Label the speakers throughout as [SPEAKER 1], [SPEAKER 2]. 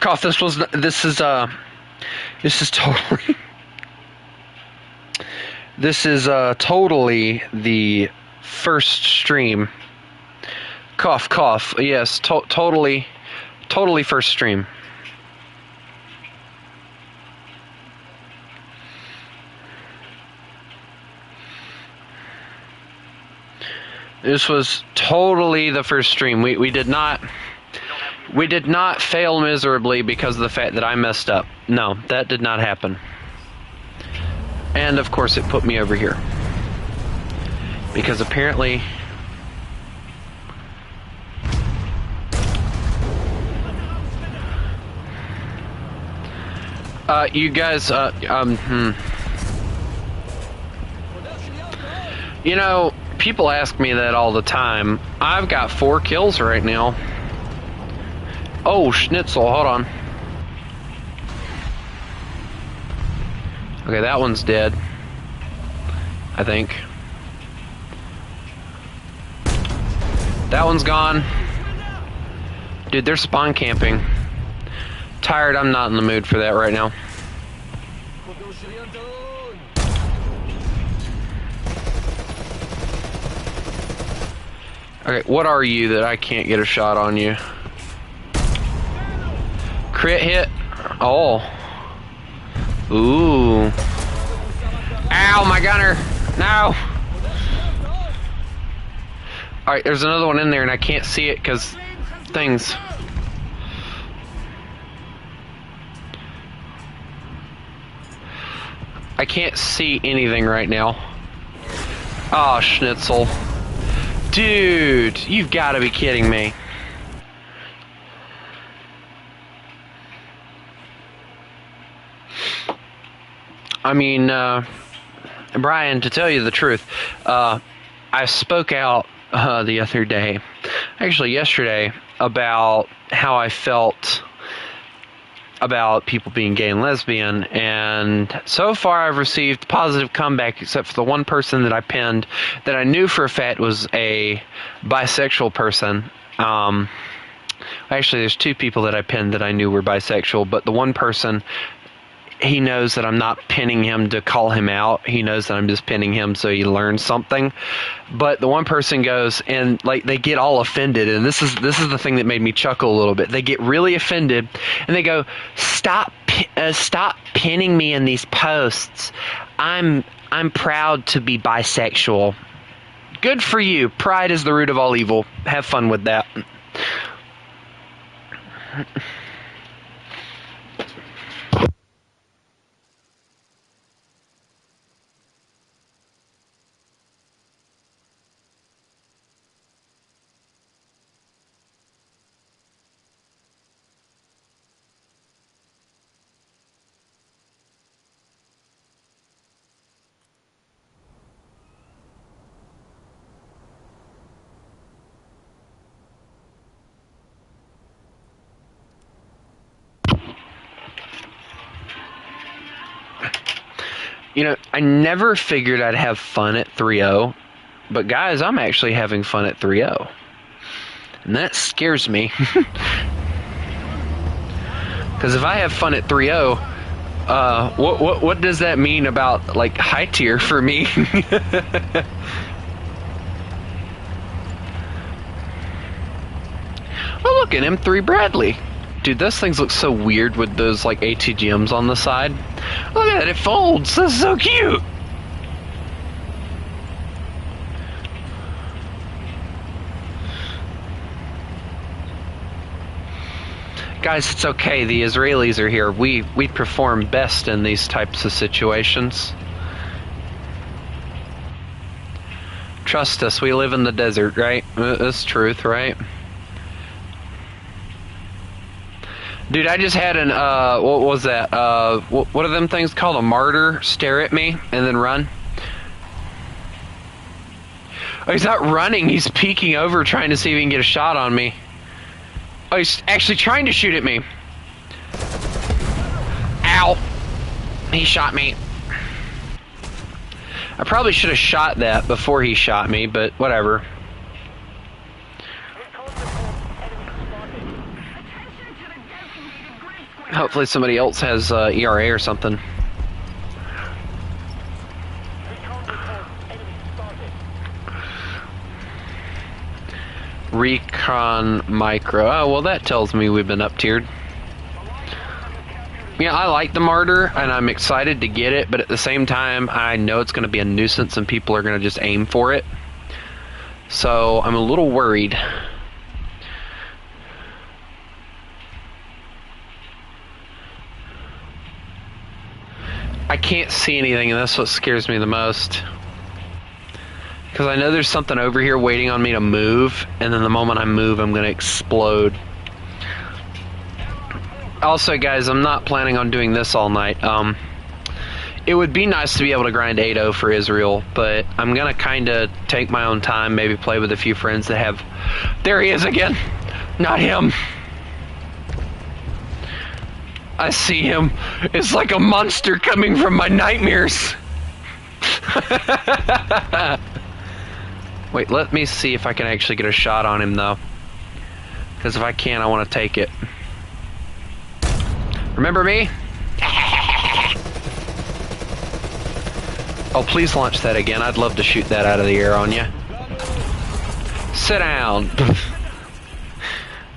[SPEAKER 1] cough. This is totally this is totally the first stream. Cough, cough. Yes, totally first stream. This was totally the first stream. We did not fail miserably because of the fact that I messed up. No, that did not happen. And of course it put me over here. Because apparently you guys you know, people ask me that all the time. I've got 4 kills right now. Oh, schnitzel, hold on. Okay, that one's dead. I think. That one's gone. Dude, they're spawn camping. Tired, I'm not in the mood for that right now. Okay, what are you that I can't get a shot on you? Crit hit? Oh. Ooh. Ow, my gunner! No! Alright, there's another one in there and I can't see it because things. I can't see anything right now. Oh, schnitzel. Dude, you've got to be kidding me. I mean, Brian, to tell you the truth, I spoke out the other day, actually yesterday, about how I felt about people being gay and lesbian, and so far I've received positive comeback except for the one person that I pinned that I knew for a fact was a bisexual person. Actually, there's 2 people that I pinned that I knew were bisexual, but the one person, he knows that I'm not pinning him to call him out. He knows that I'm just pinning him so he learns something. But the one person goes and like they get all offended, and this is the thing that made me chuckle a little bit. They get really offended, and they go, "Stop pinning me in these posts. I'm proud to be bisexual." Good for you. Pride is the root of all evil. Have fun with that. You know, I never figured I'd have fun at 3-0, but guys, I'm actually having fun at 3-0. And that scares me. Because if I have fun at 3-0, what does that mean about, like, high tier for me? Oh, look, an M3 Bradley. Dude, those things look so weird with those, like, ATGMs on the side. Look at that, it folds. That's so cute. Guys, it's okay. The Israelis are here. We perform best in these types of situations. Trust us, we live in the desert, right? That's truth, right? Dude, I just had an, what was that? What are them things called? A martyr stare at me and then run? Oh, he's not running. He's peeking over trying to see if he can get a shot on me. Oh, he's actually trying to shoot at me. Ow. He shot me. I probably should have shot that before he shot me, but whatever. Hopefully somebody else has ERA or something. Recon Micro. Oh, well, that tells me we've been up-tiered. Yeah, I like the Martyr, and I'm excited to get it, but at the same time, I know it's going to be a nuisance and people are going to just aim for it. So, I'm a little worried. I can't see anything, and that's what scares me the most. Because I know there's something over here waiting on me to move, and then the moment I move, I'm going to explode. Also, guys, I'm not planning on doing this all night. It would be nice to be able to grind 8-0 for Israel, but I'm going to kind of take my own time, maybe play with a few friends that have... There he is again! Not him! I see him. It's like a monster coming from my nightmares. Wait, let me see if I can actually get a shot on him, though. Because if I can, I want to take it. Remember me? Oh, please launch that again. I'd love to shoot that out of the air on you. Sit down.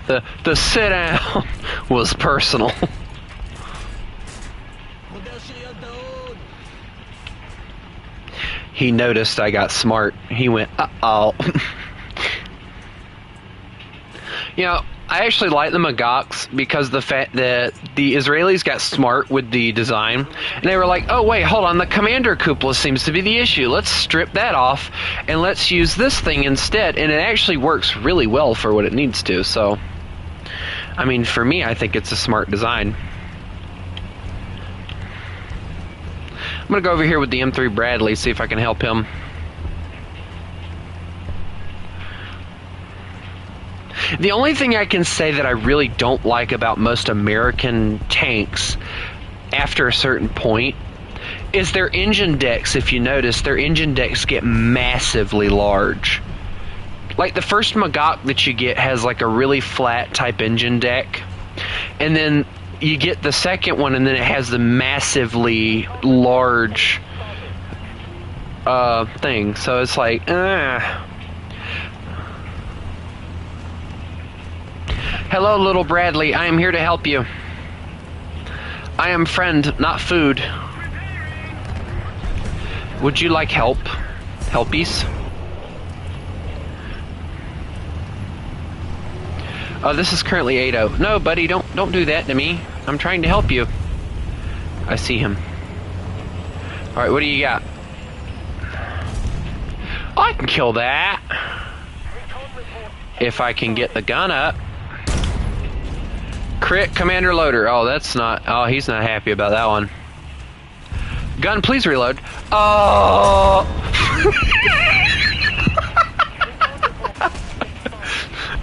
[SPEAKER 1] The sit down was personal. He noticed I got smart. He went, uh-oh. You know, I actually like the Magaks because the fact that the Israelis got smart with the design, and they were like, oh wait, hold on, the commander cupola seems to be the issue. Let's strip that off, and let's use this thing instead, and it actually works really well for what it needs to, so... I mean, for me, I think it's a smart design. I'm going to go over here with the M3 Bradley, see if I can help him. The only thing I can say that I really don't like about most American tanks after a certain point is their engine decks. If you notice, their engine decks get massively large. Like the first Magak that you get has like a really flat type engine deck, and then you get the second one and then it has the massively large thing. So it's like, Hello, little Bradley. I am here to help you. I am friend, not food. Would you like help? Helpies? Oh, this is currently 8-0. No, buddy, don't do that to me. I'm trying to help you. I see him. Alright, what do you got? Oh, I can kill that. If I can get the gun up. Crit Commander Loader. Oh, that's not... Oh, he's not happy about that one. Gun, please reload. Oh!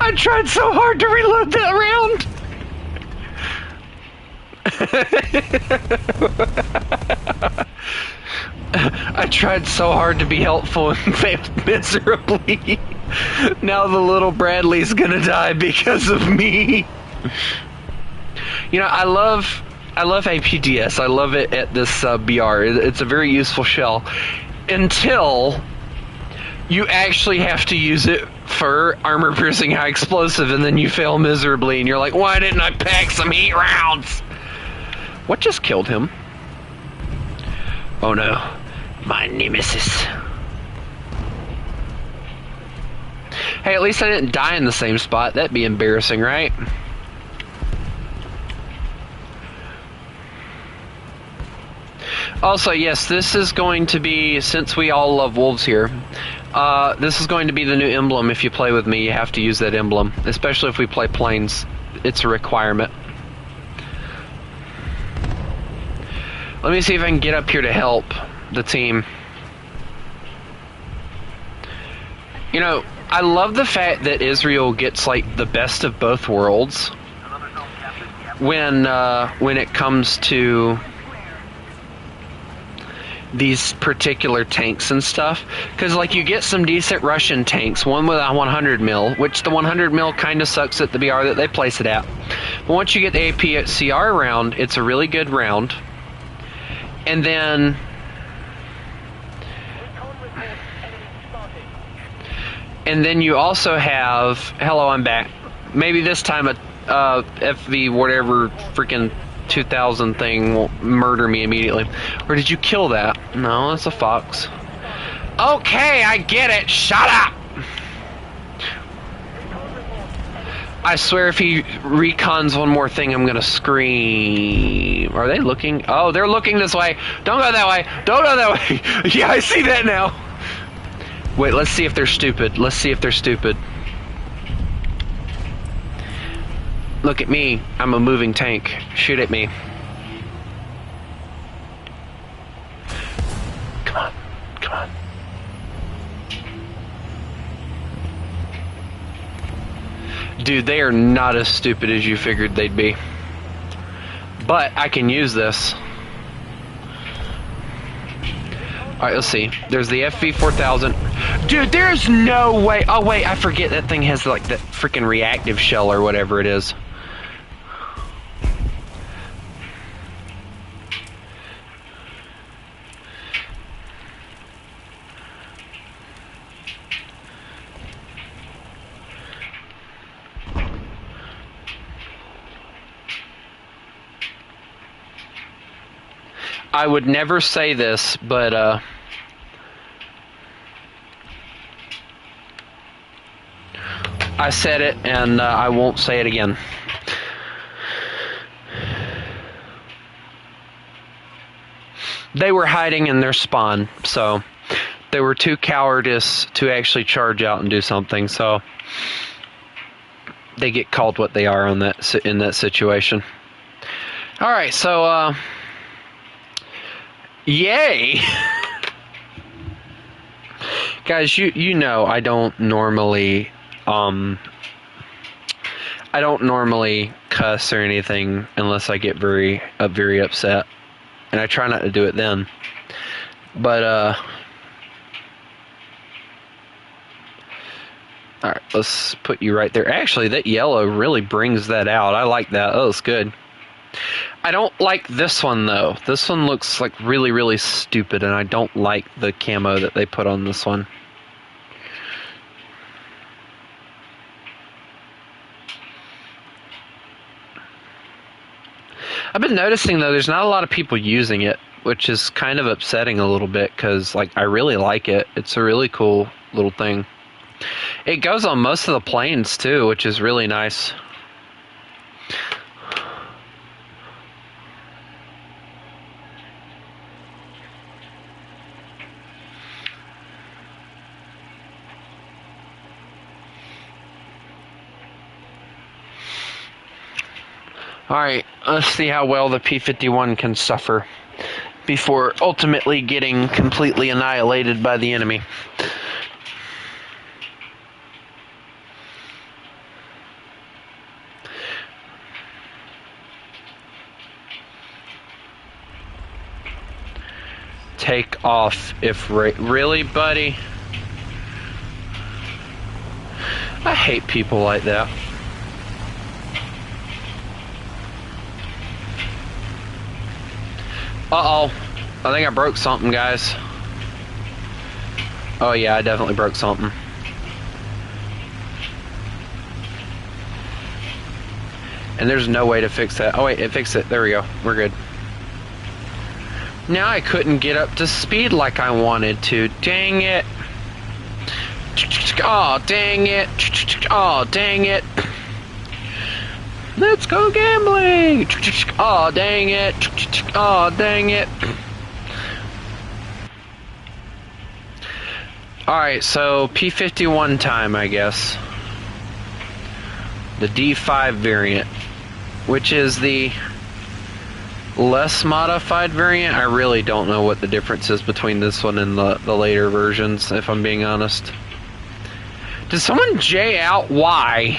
[SPEAKER 1] I tried so hard to reload that round. I tried so hard to be helpful and failed miserably. Now the little Bradley's gonna die because of me. You know, I love APDS. I love it at this BR. It's a very useful shell until you actually have to use it for armor-piercing high explosive, and then you fail miserably, and you're like, why didn't I pack some heat rounds? What just killed him? Oh no, my nemesis. Hey, at least I didn't die in the same spot. That'd be embarrassing, right? Also, yes, this is going to be, since we all love wolves here, this is going to be the new emblem. If you play with me, you have to use that emblem, especially if we play planes. It's a requirement. Let me see if I can get up here to help the team. You know, I love the fact that Israel gets like the best of both worlds when it comes to these particular tanks and stuff, because like you get some decent Russian tanks, one with a 100 mil, which the 100 mil kind of sucks at the BR that they place it at. But once you get the APCR round, it's a really good round. And then you also have, hello, I'm back. Maybe this time a FV whatever freaking 2000 thing won't murder me immediately. Or did you kill that? No, it's a fox. Okay, I get it. Shut up. I swear if he recons one more thing, I'm gonna scream. Are they looking? Oh, they're looking this way. Don't go that way. Don't go that way. Yeah, I see that now. Wait, let's see if they're stupid. Let's see if they're stupid. Look at me. I'm a moving tank. Shoot at me. Come on. Come on. Dude, they are not as stupid as you figured they'd be. But I can use this. Alright, let's see. There's the FV4000. Dude, there's no way. Oh, wait, I forget that thing has like that freaking reactive shell or whatever it is. I would never say this, but I said it, and I won't say it again. They were hiding in their spawn, so they were too cowardice to actually charge out and do something, so they get called what they are on that in that situation. All right, so yay! Guys, you know I don't normally cuss or anything unless I get very upset, and I try not to do it then. But all right, let's put you right there. Actually, that yellow really brings that out. I like that. Oh, it's good. I don't like this one though. This one looks like really stupid, and I don't like the camo that they put on this one. I've been noticing though there's not a lot of people using it, which is kind of upsetting a little bit, because like I really like it. It's a really cool little thing. It goes on most of the planes too, which is really nice. Alright, let's see how well the P-51 can suffer before ultimately getting completely annihilated by the enemy. Take off if really, buddy? I hate people like that. Uh-oh. I think I broke something, guys. Oh yeah, I definitely broke something. And there's no way to fix that. Oh wait, it fixed it. There we go. We're good. Now I couldn't get up to speed like I wanted to. Dang it. Oh, dang it. Oh, dang it. Let's go gambling! Oh, dang it! Oh, dang it! Alright, so P-51 time, I guess. The D5 variant, which is the less modified variant. I really don't know what the difference is between this one and the later versions, if I'm being honest. Did someone J out? Why?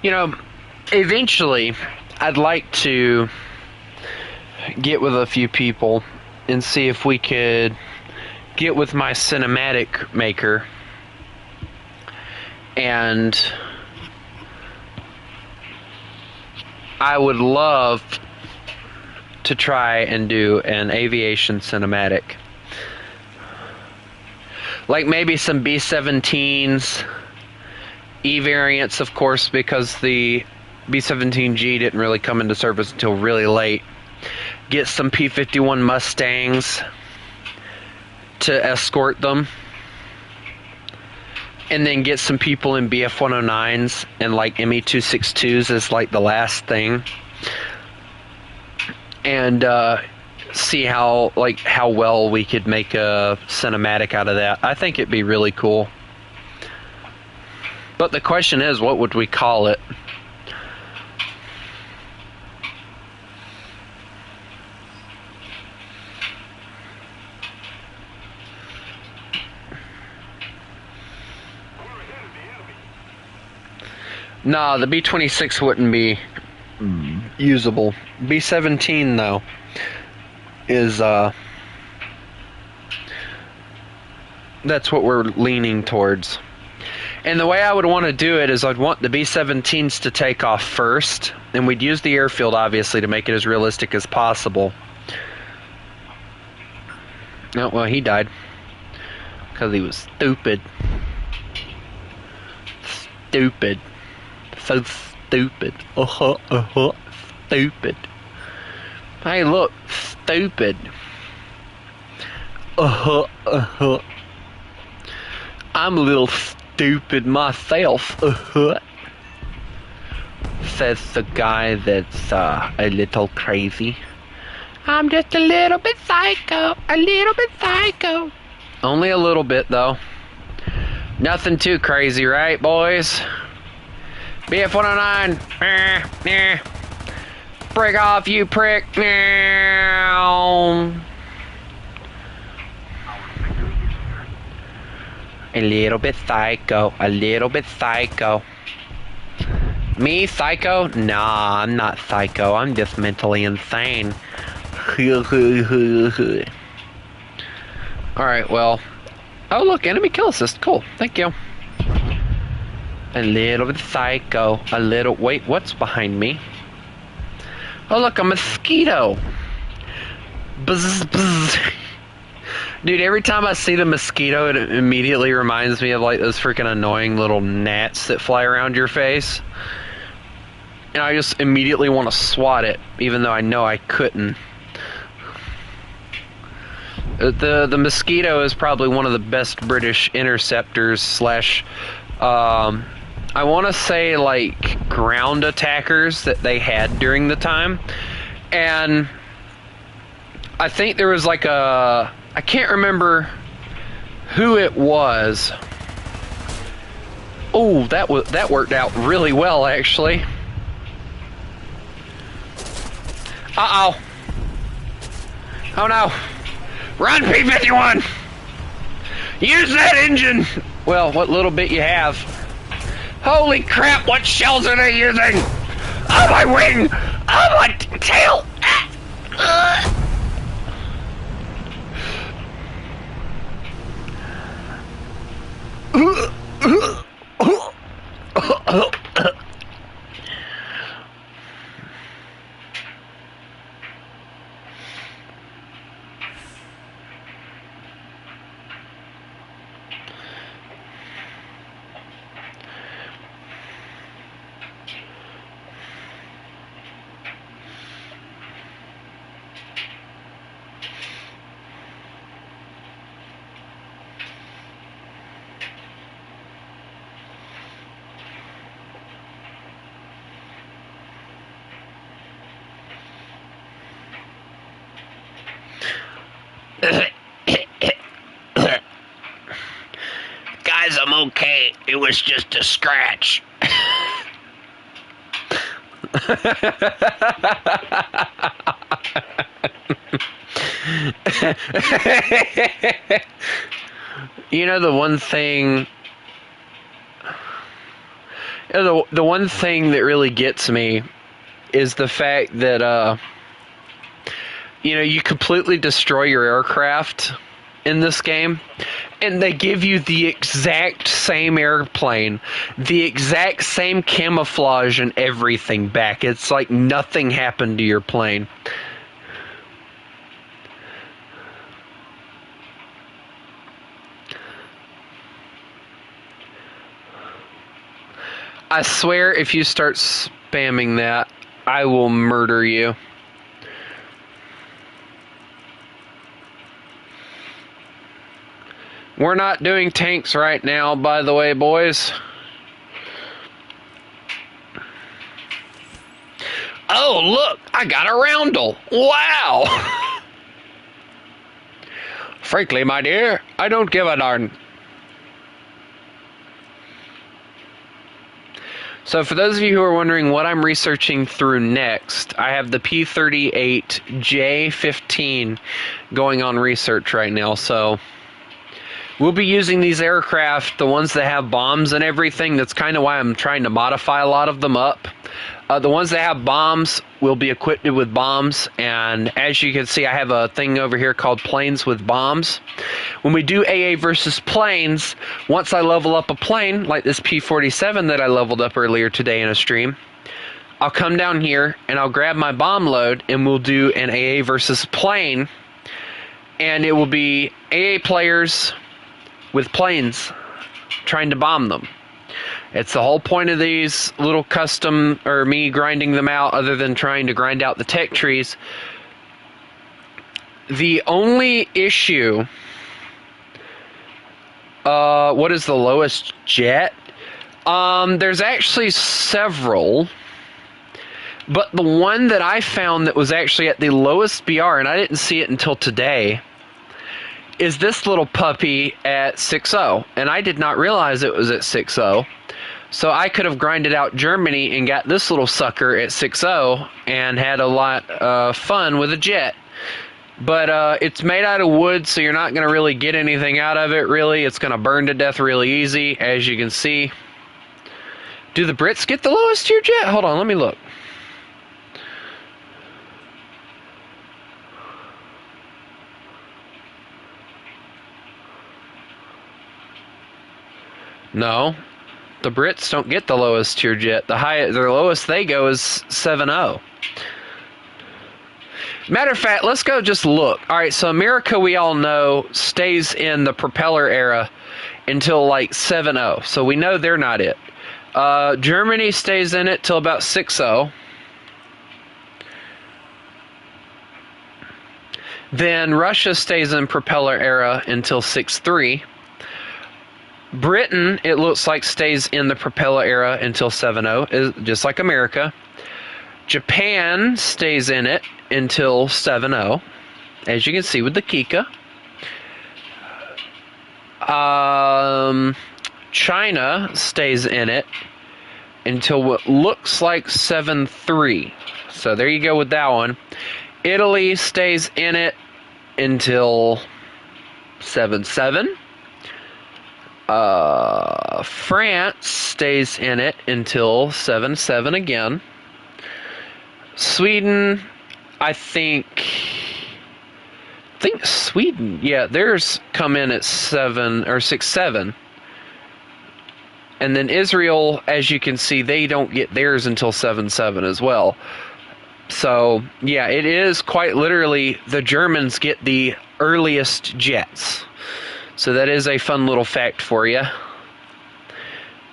[SPEAKER 1] You know, eventually, I'd like to get with a few people and see if we could get with my cinematic maker and I would love to try and do an aviation cinematic. Like maybe some B-17s, E variants, of course, because the B-17G didn't really come into service until really late. Get some P-51 Mustangs to escort them. And then get some people in BF-109s and like ME-262s as like the last thing. And see how well we could make a cinematic out of that. I think it'd be really cool. But the question is, what would we call it? Nah, the B-26 wouldn't be usable. B-17 though is that's what we're leaning towards. And the way I would want to do it is I'd want the B-17s to take off first, and we'd use the airfield obviously to make it as realistic as possible. Oh, well, he died because he was stupid. Stupid. So stupid. Stupid. Hey, look, stupid. I'm a little stupid myself. Says the guy that's a little crazy. I'm just a little bit psycho. A little bit psycho. Only a little bit, though. Nothing too crazy, right, boys? BF-109. Break off, you prick. A little bit psycho. A little bit psycho. Me, psycho? Nah, I'm not psycho. I'm just mentally insane. Alright, well. Oh, look, enemy kill assist. Cool. Thank you. A little bit psycho. A little... Wait, what's behind me? Oh, look, a mosquito. Buzz, buzz. Dude, every time I see the mosquito, it immediately reminds me of, like, those freaking annoying little gnats that fly around your face. And I just immediately want to swat it, even though I know I couldn't. The mosquito is probably one of the best British interceptors slash... I want to say, like, ground attackers that they had during the time. And I think there was, like, a... I can't remember who it was. Oh, that worked out really well, actually. Uh-oh. Oh, no. Run, P-51! Use that engine! Well, what little bit you have. Holy crap, what shells are they using? Oh, my wing! Oh, my tail! Guys, I'm okay. It was just a scratch. You know, the one thing... The one thing that really gets me is the fact that you completely destroy your aircraft in this game, and they give you the exact same airplane, the exact same camouflage and everything back. It's like nothing happened to your plane. I swear if you start spamming that, I will murder you. We're not doing tanks right now, by the way, boys. Oh, look, I got a roundel. Wow. Frankly, my dear, I don't give a darn. So for those of you who are wondering what I'm researching through next, I have the P-38J-15 going on research right now. So we'll be using these aircraft, the ones that have bombs and everything. That's kind of why I'm trying to modify a lot of them up. The ones that have bombs will be equipped with bombs, and as you can see, I have a thing over here called planes with bombs. When we do AA versus planes, once I level up a plane, like this P-47 that I leveled up earlier today in a stream, I'll come down here and I'll grab my bomb load and we'll do an AA versus plane, and it will be AA players with planes trying to bomb them. It's the whole point of these little custom, or me grinding them out, other than trying to grind out the tech trees. The only issue, what is the lowest jet? There's actually several, but the one that I found that was actually at the lowest BR, and I didn't see it until today, is this little puppy at 6.0, and I did not realize it was at 6.0. So I could have grinded out Germany and got this little sucker at 6.0 and had a lot of fun with a jet. But it's made out of wood, so you're not going to really get anything out of it, really. It's going to burn to death really easy, as you can see. Do the Brits get the lowest tier jet? Hold on, let me look. No. The Brits don't get the lowest tier jet. Their lowest they go is 7.0. Matter of fact, let's go just look. All right, so America, we all know, stays in the propeller era until like 7.0. So we know they're not it. Germany stays in it till about 6.0. Then Russia stays in propeller era until 6.3. Britain, it looks like, stays in the propeller era until 7.0, just like America. Japan stays in it until 7.0, as you can see with the Kika. China stays in it until what looks like 7.3. So there you go with that one. Italy stays in it until 7.7. France stays in it until 7.7 again. Sweden, I think Sweden, yeah, theirs come in at 7 or 6.7. And then Israel, as you can see, they don't get theirs until 7.7 as well. So, yeah, it is quite literally the Germans get the earliest jets. So that is a fun little fact for you.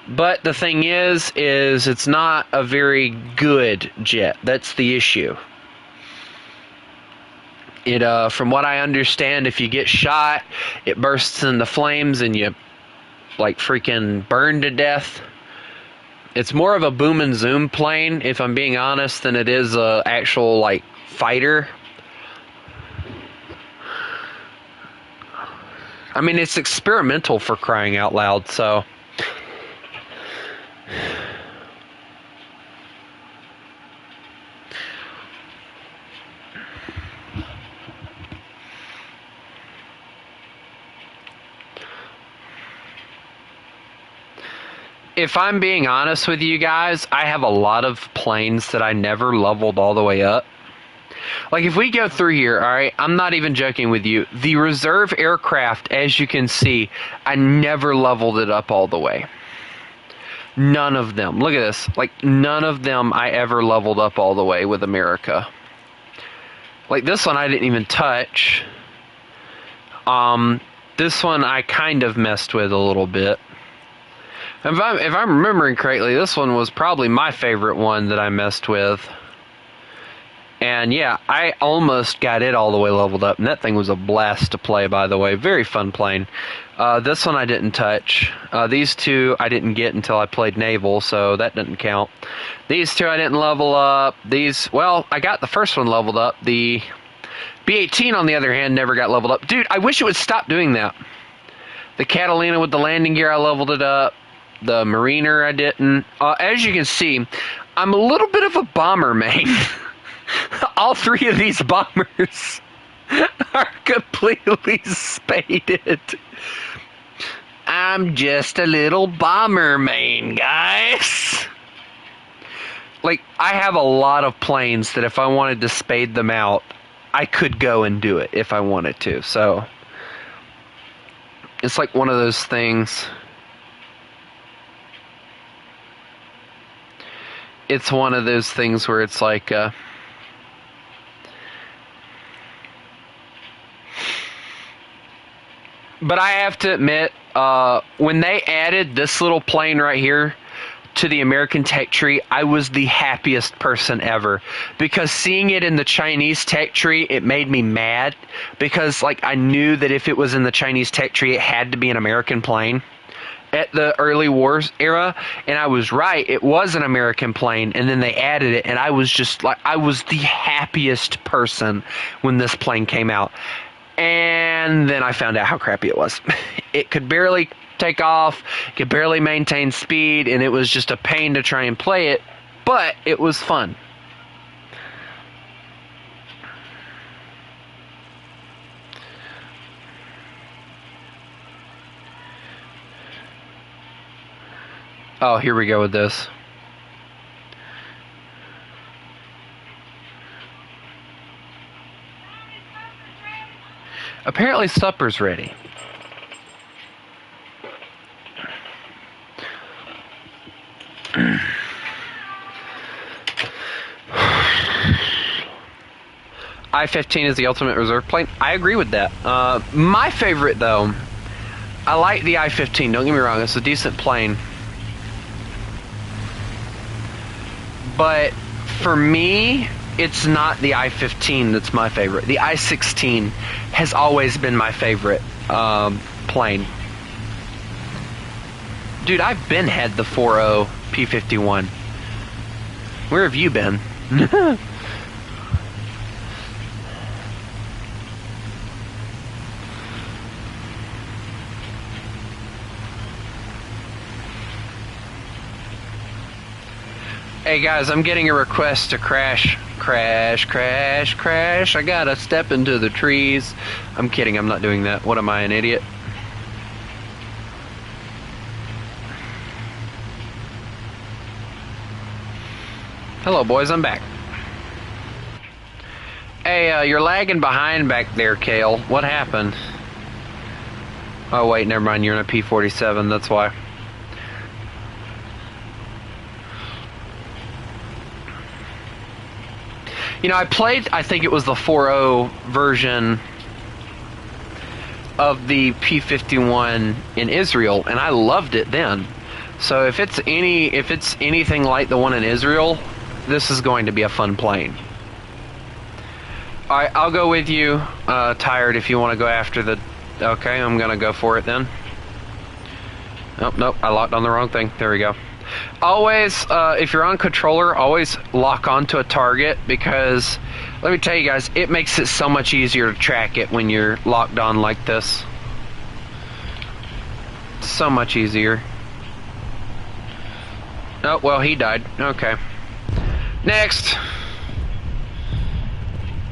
[SPEAKER 1] But the thing is it's not a very good jet. That's the issue. It, from what I understand, if you get shot, it bursts into flames and you, like, freaking burn to death. It's more of a boom and zoom plane, if I'm being honest, than it is a actual, like, fighter. I mean, it's experimental, for crying out loud, so. if I'm being honest with you guys, I have a lot of planes that I never leveled all the way up. Like, if we go through here, alright, I'm not even joking with you. The reserve aircraft, as you can see, I never leveled it up all the way. None of them. Look at this. Like, none of them I ever leveled up all the way with America. Like, this one I didn't even touch. This one I kind of messed with a little bit. If I'm remembering correctly, this one was probably my favorite one that I messed with. And yeah, I almost got it all the way leveled up, and that thing was a blast to play, by the way. Very fun plane. This one I didn't touch. These two I didn't get until I played Naval, so that didn't count. These two I didn't level up. These, well, I got the first one leveled up. The B-18, on the other hand, never got leveled up. Dude, I wish it would stop doing that. The Catalina with the landing gear, I leveled it up. The Mariner, I didn't. As you can see, I'm a little bit of a bomber main. All three of these bombers are completely spaded. I'm just a little bomber main, guys. Like, I have a lot of planes that if I wanted to spade them out, I could go and do it if I wanted to. So, it's like one of those things. It's one of those things where it's like, but I have to admit, when they added this little plane right here to the American tech tree, I was the happiest person ever. Because seeing it in the Chinese tech tree, it made me mad. Because, like, I knew that if it was in the Chinese tech tree, it had to be an American plane at the early wars era, and I was right, it was an American plane, and then they added it, and I was just like, I was the happiest person when this plane came out. And then I found out how crappy it was. It could barely take off, could barely maintain speed, and it was just a pain to try and play it, but it was fun. Oh, here we go with this. Apparently supper's ready. I-15 is the ultimate reserve plane. I agree with that. My favorite, though, I like the I-15. Don't get me wrong, it's a decent plane. But for me, it's not the I-15 that's my favorite. The I-16 has always been my favorite plane. Dude, I've had the 4.0 P-51. Where have you been? Hey guys, I'm getting a request to crash. Crash, crash, crash. I gotta step into the trees. I'm kidding, I'm not doing that. What am I, an idiot? Hello boys, I'm back. Hey, you're lagging behind back there, Kale. What happened? Oh wait, never mind, you're in a P-47, that's why. You know, I played, I think it was the 4.0 version of the P-51 in Israel, and I loved it then. So if it's anything like the one in Israel, this is going to be a fun plane. Alright, I'll go with you, Tired, if you want to go after the... Okay, I'm going to go for it then. Nope, I locked on the wrong thing. There we go. Always, if you're on controller, always lock onto a target, because let me tell you guys, it makes it so much easier to track it when you're locked on like this. So much easier. Oh, well, he died. Okay. Next.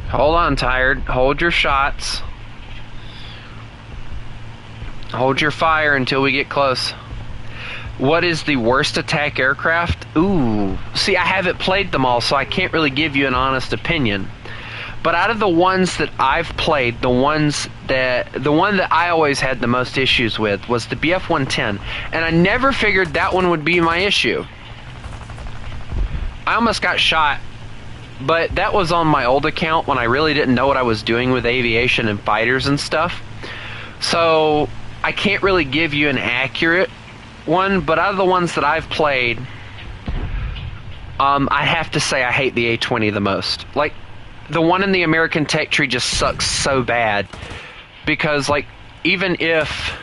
[SPEAKER 1] Hold on, Tired. Hold your shots. Hold your fire until we get close. What is the worst attack aircraft? Ooh. See, I haven't played them all, so I can't really give you an honest opinion. But out of the ones that I've played, the one that I always had the most issues with was the BF-110. And I never figured that one would be my issue. I almost got shot, but that was on my old account when I really didn't know what I was doing with aviation and fighters and stuff. So I can't really give you an accurate one, but out of the ones that I've played, I have to say I hate the A-20 the most. Like, the one in the American Tech Tree just sucks so bad, because, like, even if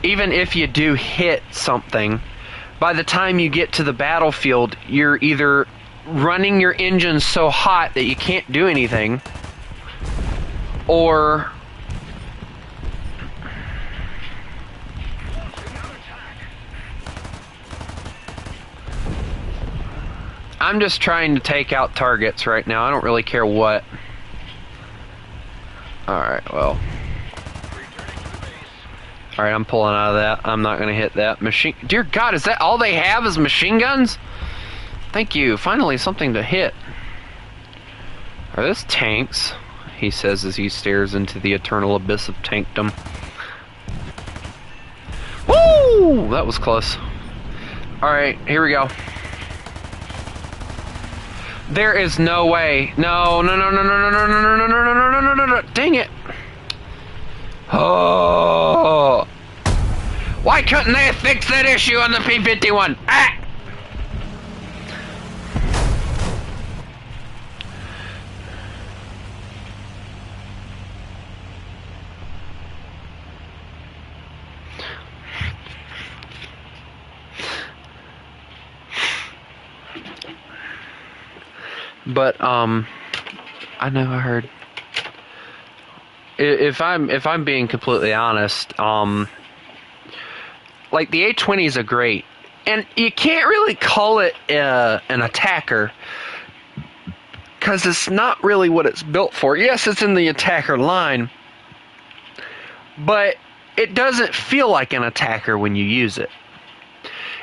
[SPEAKER 1] you do hit something, by the time you get to the battlefield, you're either running your engine so hot that you can't do anything, or I'm just trying to take out targets right now. I don't really care what. Alright, well. Alright, I'm pulling out of that. I'm not going to hit that. Machine. Dear God, is that all they have is machine guns? Thank you. Finally, something to hit. Are this tanks? He says as he stares into the eternal abyss of tankdom. Woo! That was close. Alright, here we go. There is no way. No, no, no, no, no, no, no, no, no, no, no, no, no, no, no, no. Dang it. Oh. Why couldn't they fix that issue on the P-51? Ah! But I know I heard. If I'm being completely honest, like the A-20s are great, and you can't really call it an attacker because it's not really what it's built for. Yes, it's in the attacker line, but it doesn't feel like an attacker when you use it.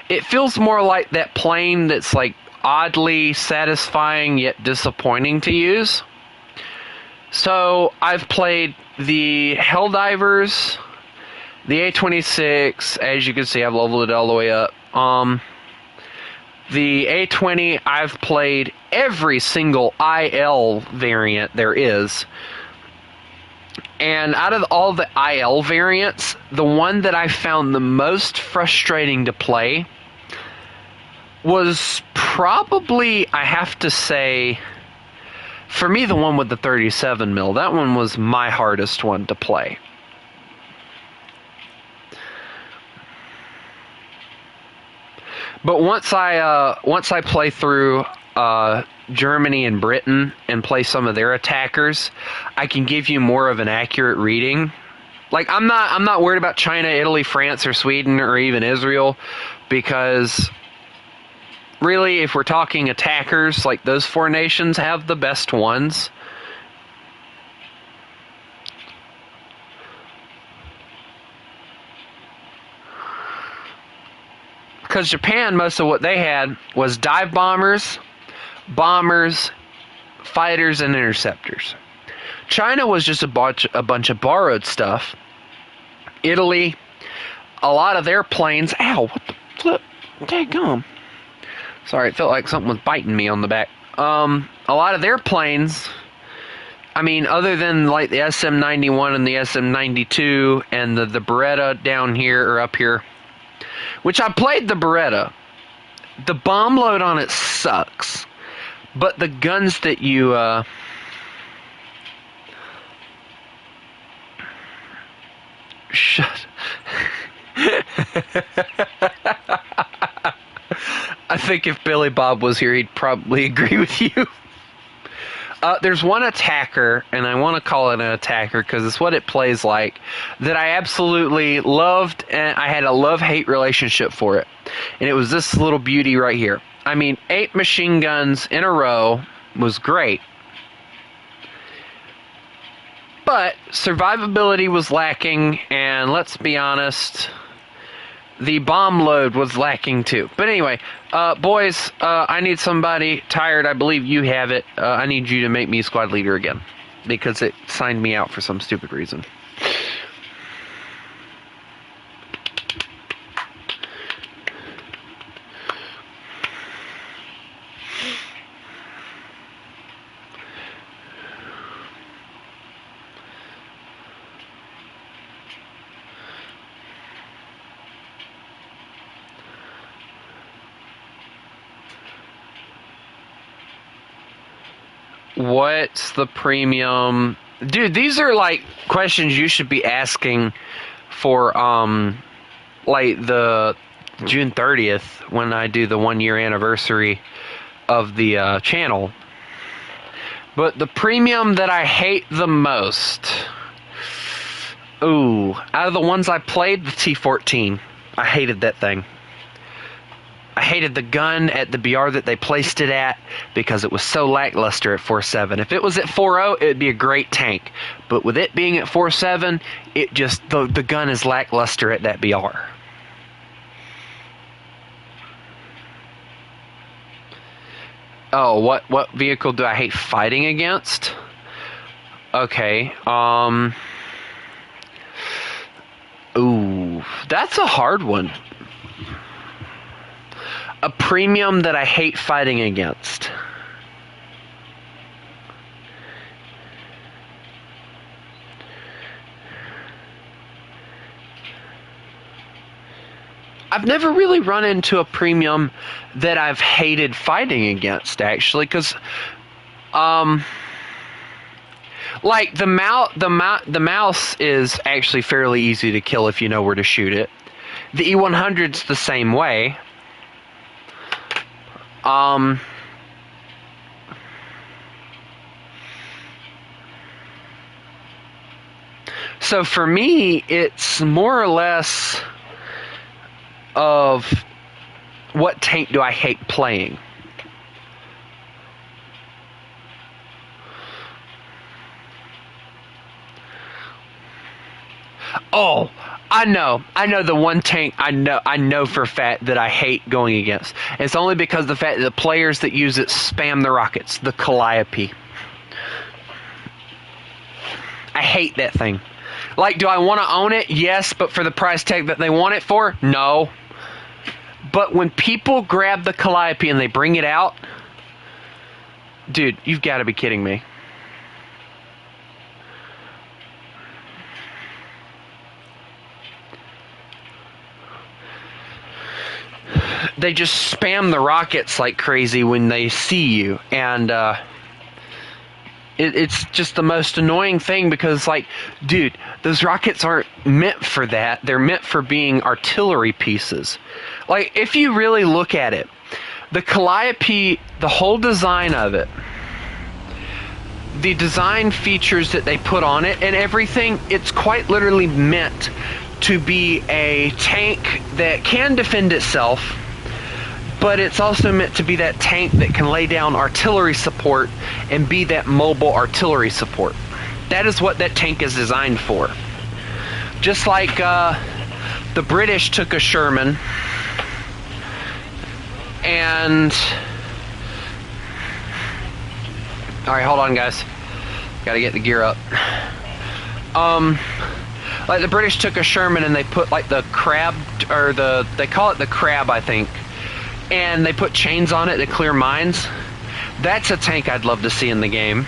[SPEAKER 1] It feels more like that plane that's like oddly satisfying yet disappointing to use. So I've played the Helldivers, the A-26, as you can see I've leveled it all the way up. The A-20, I've played every single IL variant there is. And out of all the IL variants, the one that I found the most frustrating to play was probably, I have to say, for me, the one with the 37 mil. That one was my hardest one to play. But once I play through Germany and Britain and play some of their attackers, I can give you more of an accurate reading. Like I'm not worried about China, Italy, France, or Sweden, or even Israel, because really, if we're talking attackers, like those four nations have the best ones. Because Japan, most of what they had was dive bombers, fighters, and interceptors. China was just a bunch of borrowed stuff. Italy, a lot of their planes. Ow! What the flip? Daggum. Sorry, it felt like something was biting me on the back. A lot of their planes, I mean, other than like the SM-91 and the SM-92 and the Beretta down here or up here, which I played the Beretta. The bomb load on it sucks, but the guns that you shut. I think if Billy Bob was here, he'd probably agree with you. There's one attacker, and I want to call it an attacker because it's what it plays like, that I absolutely loved, and I had a love-hate relationship for it. And it was this little beauty right here. I mean, 8 machine guns in a row was great. But survivability was lacking, and let's be honest, the bomb load was lacking too. But anyway, boys, I need somebody. Tired, I believe you have it. I need you to make me squad leader again, because it signed me out for some stupid reason. What's the premium? Dude, these are like questions you should be asking for like the June 30th when I do the 1-year anniversary of the channel. But the premium that I hate the most, ooh, out of the ones I played, the T14. I hated that thing. I hated the gun at the BR that they placed it at because it was so lackluster at 4.7. If it was at 4.0, it would be a great tank. But with it being at 4.7, it just, the gun is lackluster at that BR. Oh, what vehicle do I hate fighting against? Okay, ooh, that's a hard one. A premium that I hate fighting against. I've never really run into a premium that I've hated fighting against, actually, because, like the mouse is actually fairly easy to kill if you know where to shoot it. The E100's the same way. So for me, it's more or less of what tank do I hate playing. Oh, I know the one tank I know for a fact that I hate going against. It's only because of the fact that the players that use it spam the rockets, the Calliope. I hate that thing. Like, do I want to own it? Yes, but for the price tag that they want it for? No. But when people grab the Calliope and they bring it out, dude, you've got to be kidding me. They just spam the rockets like crazy when they see you, and it's just the most annoying thing because, like, dude, those rockets aren't meant for that. They're meant for being artillery pieces. Like, if you really look at it, the Calliope, the whole design of it, the design features that they put on it and everything, it's quite literally meant to be a tank that can defend itself, but it's also meant to be that tank that can lay down artillery support and be that mobile artillery support. That is what that tank is designed for. Just like the British took a Sherman and... Alright, hold on, guys. Gotta get the gear up. Like the British took a Sherman and they put like the crab, or they call it the crab, I think, and they put chains on it to clear mines. That's a tank I'd love to see in the game.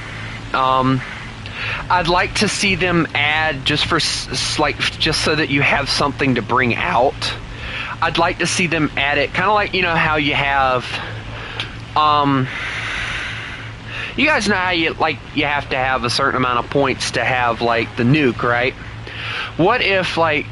[SPEAKER 1] I'd like to see them add, just so that you have something to bring out. I'd like to see them add it, kind of like, you know how you have, you guys know how you have to have a certain amount of points to have like the nuke, right? What if, like,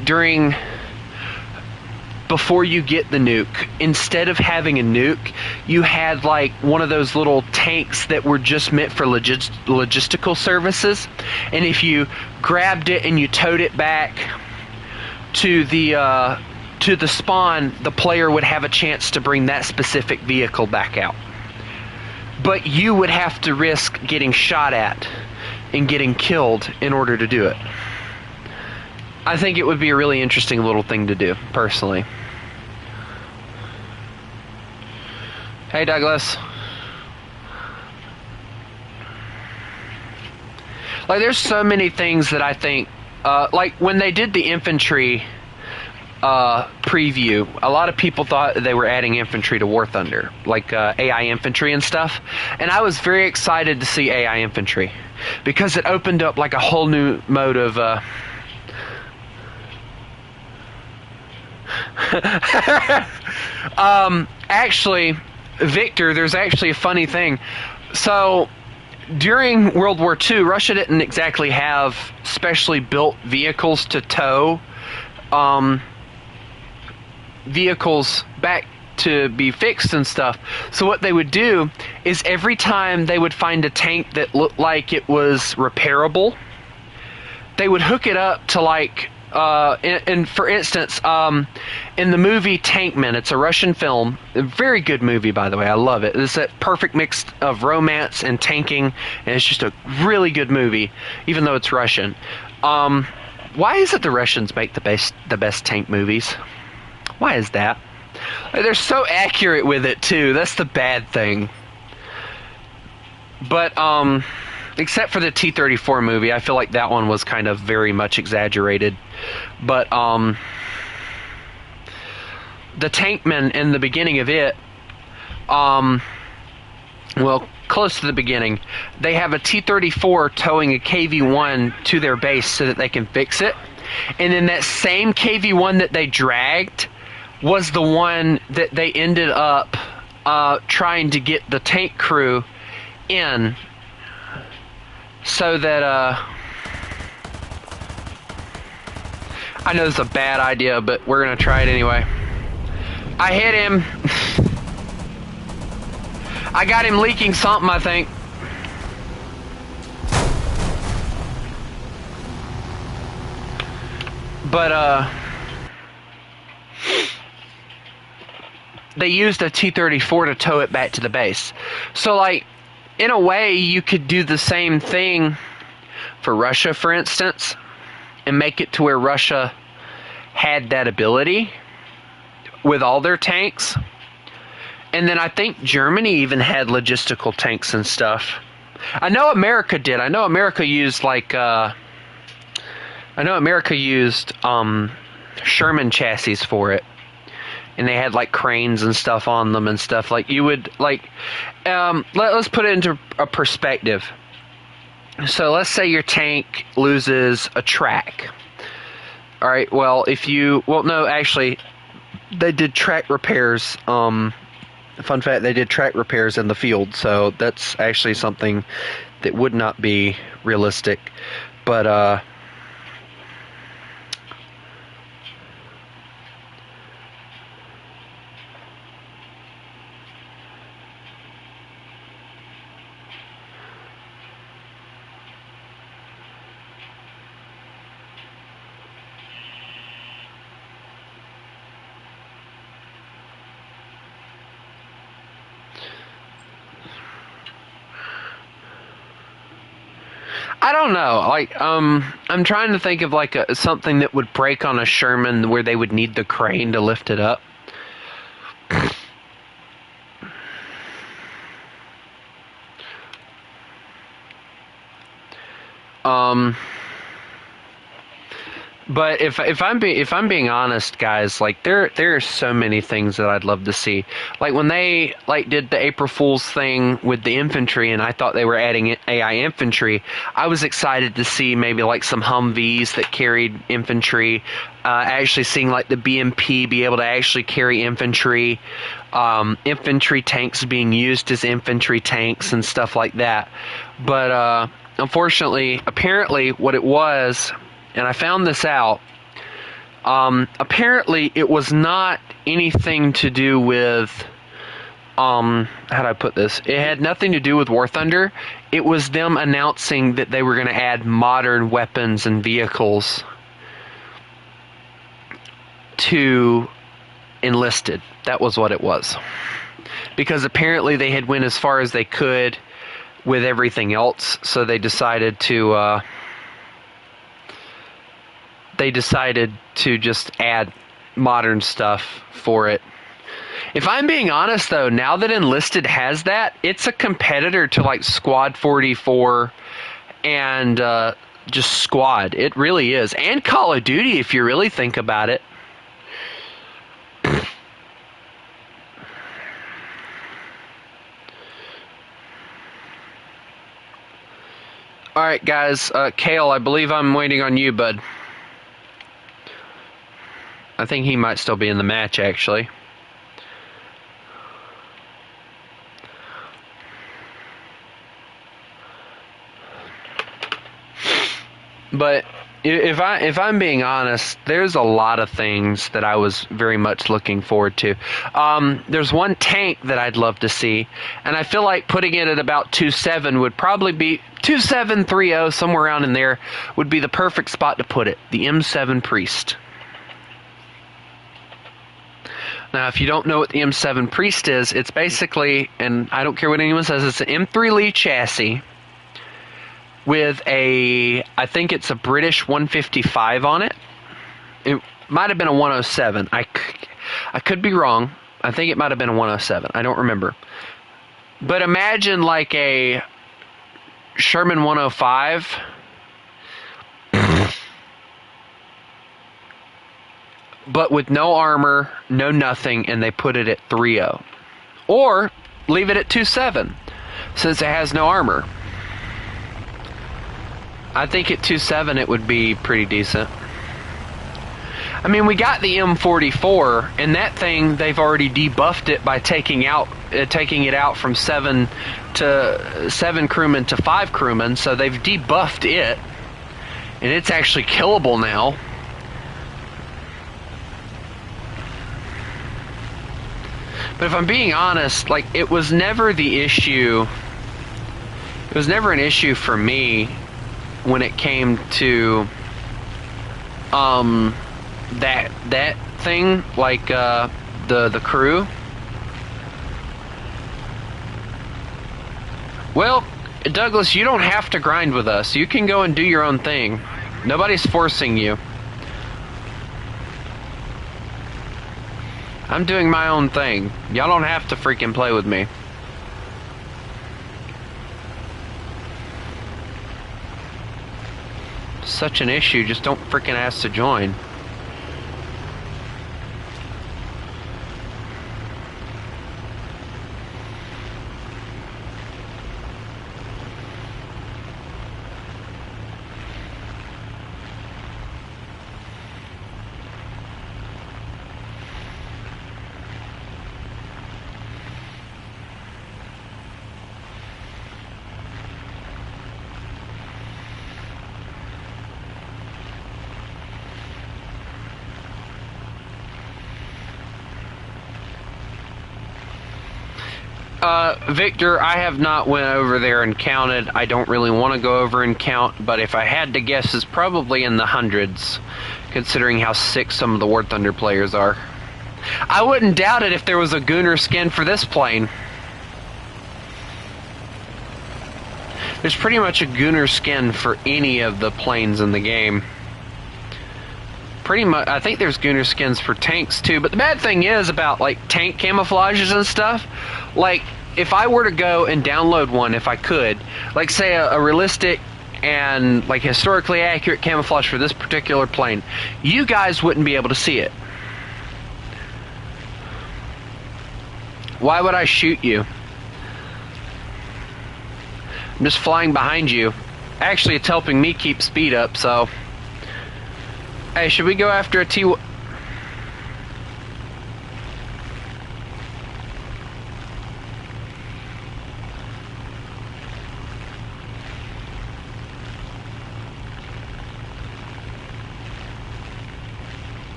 [SPEAKER 1] before you get the nuke, instead of having a nuke, you had like one of those little tanks that were just meant for logistical services, and if you grabbed it and you towed it back to the spawn, the player would have a chance to bring that specific vehicle back out. But you would have to risk getting shot at and getting killed in order to do it. I think it would be a really interesting little thing to do, personally. Hey, Douglas. Like, there's so many things that I think, like when they did the infantry preview, a lot of people thought they were adding infantry to War Thunder, like AI infantry and stuff. And I was very excited to see AI infantry because it opened up like a whole new mode of. Actually, Victor, there's actually a funny thing. So, during World War II, Russia didn't exactly have specially built vehicles to tow vehicles back to be fixed and stuff. So what they would do is every time they would find a tank that looked like it was repairable, they would hook it up to like and for instance, in the movie Tankman, it's a Russian film, a very good movie, by the way, I love it. It's that perfect mix of romance and tanking, and it's just a really good movie, even though it's Russian. Why is it the Russians make the best tank movies? Why is that? They're so accurate with it, too. That's the bad thing. But, except for the T-34 movie, I feel like that one was kind of very much exaggerated. But the Tankman in the beginning of it, well, close to the beginning, they have a T-34 towing a KV-1 to their base so that they can fix it. And then that same KV-1 that they dragged was the one that they ended up trying to get the tank crew in so that I know this is a bad idea, but we're gonna try it anyway. I hit him. I got him leaking something, I think. But they used a T-34 to tow it back to the base. So, like, in a way, you could do the same thing for Russia, for instance, and make it to where Russia had that ability with all their tanks. And then I think Germany even had logistical tanks and stuff. I know America did. I know America used, like, Sherman chassis for it. And they had like cranes and stuff on them and stuff. Like you would like, let's put it into a perspective. So let's say your tank loses a track. All right. Well, no, actually, they did track repairs. Fun fact: they did track repairs in the field. So that's actually something that would not be realistic. But I don't know. Like, I'm trying to think of like something that would break on a Sherman where they would need the crane to lift it up. But if I'm being honest, guys, like there are so many things that I'd love to see. Like when they like did the April Fool's thing with the infantry, and I thought they were adding AI infantry. I was excited to see maybe like some Humvees that carried infantry. Actually seeing like the BMP be able to actually carry infantry, infantry tanks being used as infantry tanks and stuff like that. But unfortunately, apparently, what it was. And I found this out. Apparently, it was not anything to do with. How do I put this? It had nothing to do with War Thunder. It was them announcing that they were going to add modern weapons and vehicles to enlisted. That was what it was. Because apparently they had went as far as they could with everything else, so they decided to just add modern stuff for it. If I'm being honest, though, now that Enlisted has that, it's a competitor to like Squad 44 and just Squad. It really is. And Call of Duty, if you really think about it. Alright, guys. Kale, I believe I'm waiting on you, bud. I think he might still be in the match, actually. But if I'm being honest, there's a lot of things that I was very much looking forward to. There's one tank that I'd love to see, and I feel like putting it at about 2.7 would probably be 2.730, somewhere around in there, would be the perfect spot to put it. The M7 Priest. Now, if you don't know what the M7 Priest is, it's basically, and I don't care what anyone says, it's an M3 Lee chassis with I think it's a British 155 on it. It might have been a 107. I could be wrong. I think it might have been a 107. I don't remember. But imagine like a Sherman 105. But with no armor, no nothing, and they put it at 3.0. Or leave it at 2.7, since it has no armor. I think at 2.7 it would be pretty decent. I mean, we got the M44, and that thing, they've already debuffed it by taking it out from 7 crewmen to 5 crewmen, so they've debuffed it, and it's actually killable now. But if I'm being honest, like, it was never the issue. It was never an issue for me when it came to that thing, like the crew. Well, Douglas, you don't have to grind with us. You can go and do your own thing. Nobody's forcing you. I'm doing my own thing. Y'all don't have to freaking play with me. Such an issue, just don't freaking ask to join. Victor, I have not went over there and counted. I don't really want to go over and count, but if I had to guess, it's probably in the hundreds, considering how sick some of the warthunder players are. I wouldn't doubt it if there was a Gunner skin for this plane. There's pretty much a Gunner skin for any of the planes in the game. Pretty much, I think there's Gunner skins for tanks too, but the bad thing is about like tank camouflages and stuff, like if I were to go and download one, if I could, like say a realistic and like historically accurate camouflage for this particular plane, you guys wouldn't be able to see it. Why would I shoot you? I'm just flying behind you. Actually, it's helping me keep speed up, so... Hey, should we go after a T...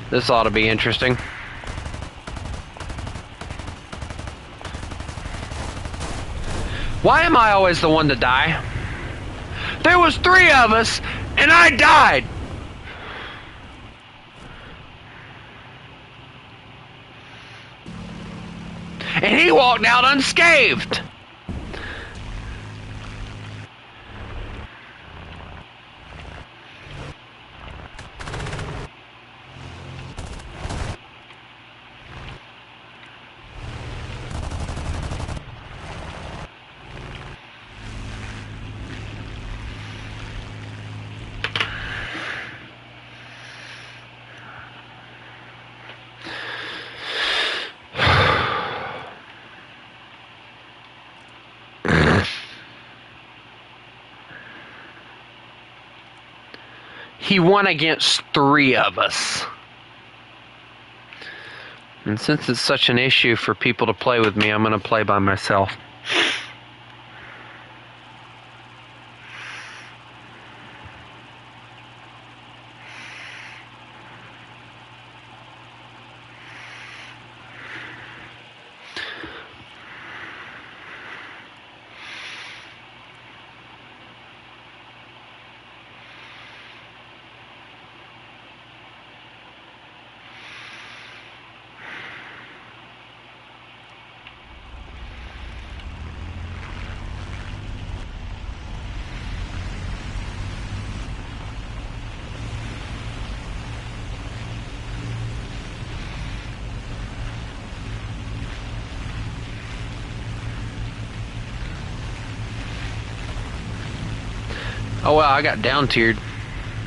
[SPEAKER 1] This ought to be interesting. Why am I always the one to die? There was 3 of us, and I died! And he walked out unscathed! He won against 3 of us. And since it's such an issue for people to play with me, I'm going to play by myself. Oh well, I got down tiered,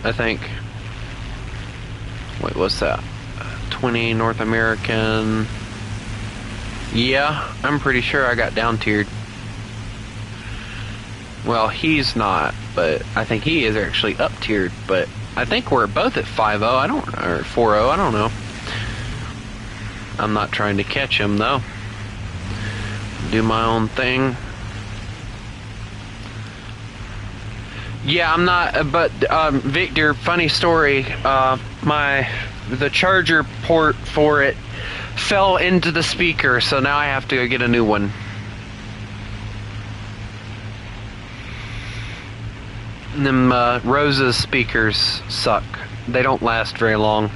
[SPEAKER 1] I think. Wait, what's that? 20 North American. Yeah, I'm pretty sure I got down tiered. Well, he's not, but I think he is actually up tiered. But I think we're both at 5-0. I don't, or 4-0. I don't know. I'm not trying to catch him though. Do my own thing. Yeah, I'm not, but Victor, funny story, the charger port for it fell into the speaker, so now I have to go get a new one. And them Rose's speakers suck. They don't last very long.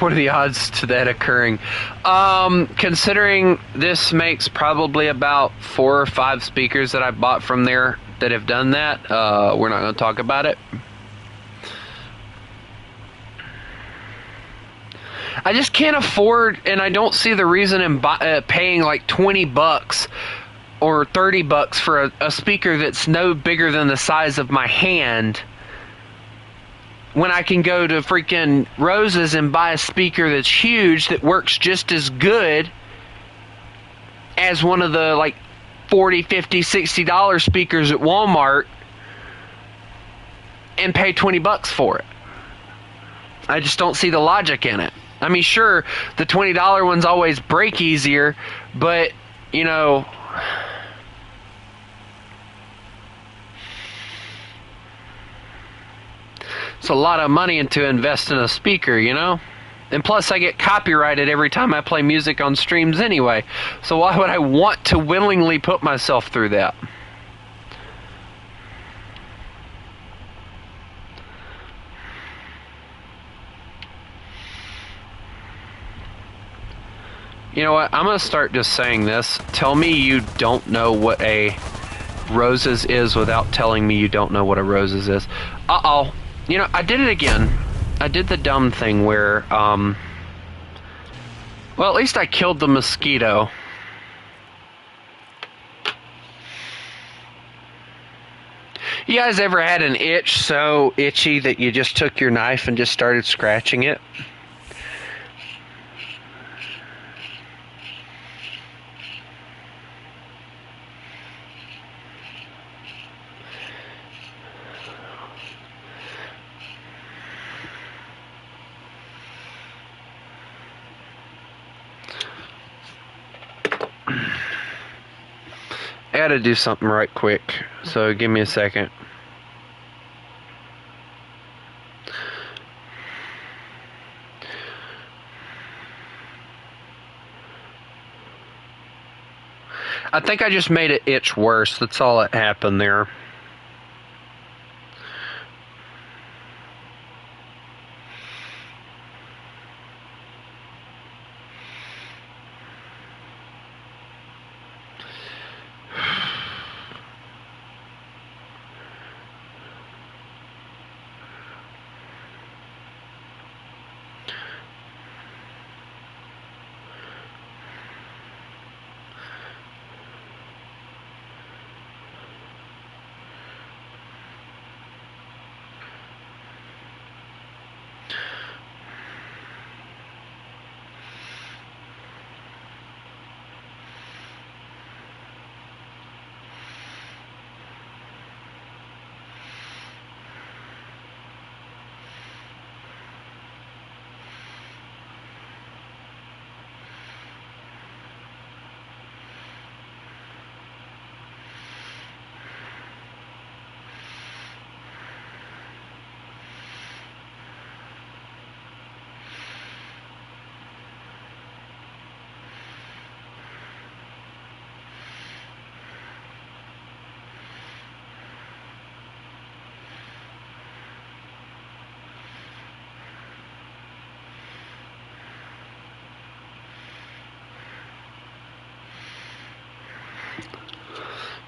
[SPEAKER 1] What are the odds to that occurring? Considering this makes probably about 4 or 5 speakers that I bought from there that have done that, we're not going to talk about it. I just can't afford, and I don't see the reason in paying like $20 or $30 for a speaker that's no bigger than the size of my hand, when I can go to freaking Rose's and buy a speaker that's huge that works just as good as one of the like $40, $50, $60 speakers at Walmart and pay $20 for it. I just don't see the logic in it. I mean, sure, the $20 ones always break easier, but, you know, it's a lot of money to invest in a speaker, you know? And plus I get copyrighted every time I play music on streams anyway. So why would I want to willingly put myself through that? You know what? I'm going to start just saying this. Tell me you don't know what a Rose's is without telling me you don't know what a Rose's is. Uh-oh. You know, I did it again. I did the dumb thing where, well, at least I killed the mosquito. You guys ever had an itch so itchy that you just took your knife and just started scratching it? gotta do something right quick, so give me a second. I think I just made it itch worse. That's all that happened there.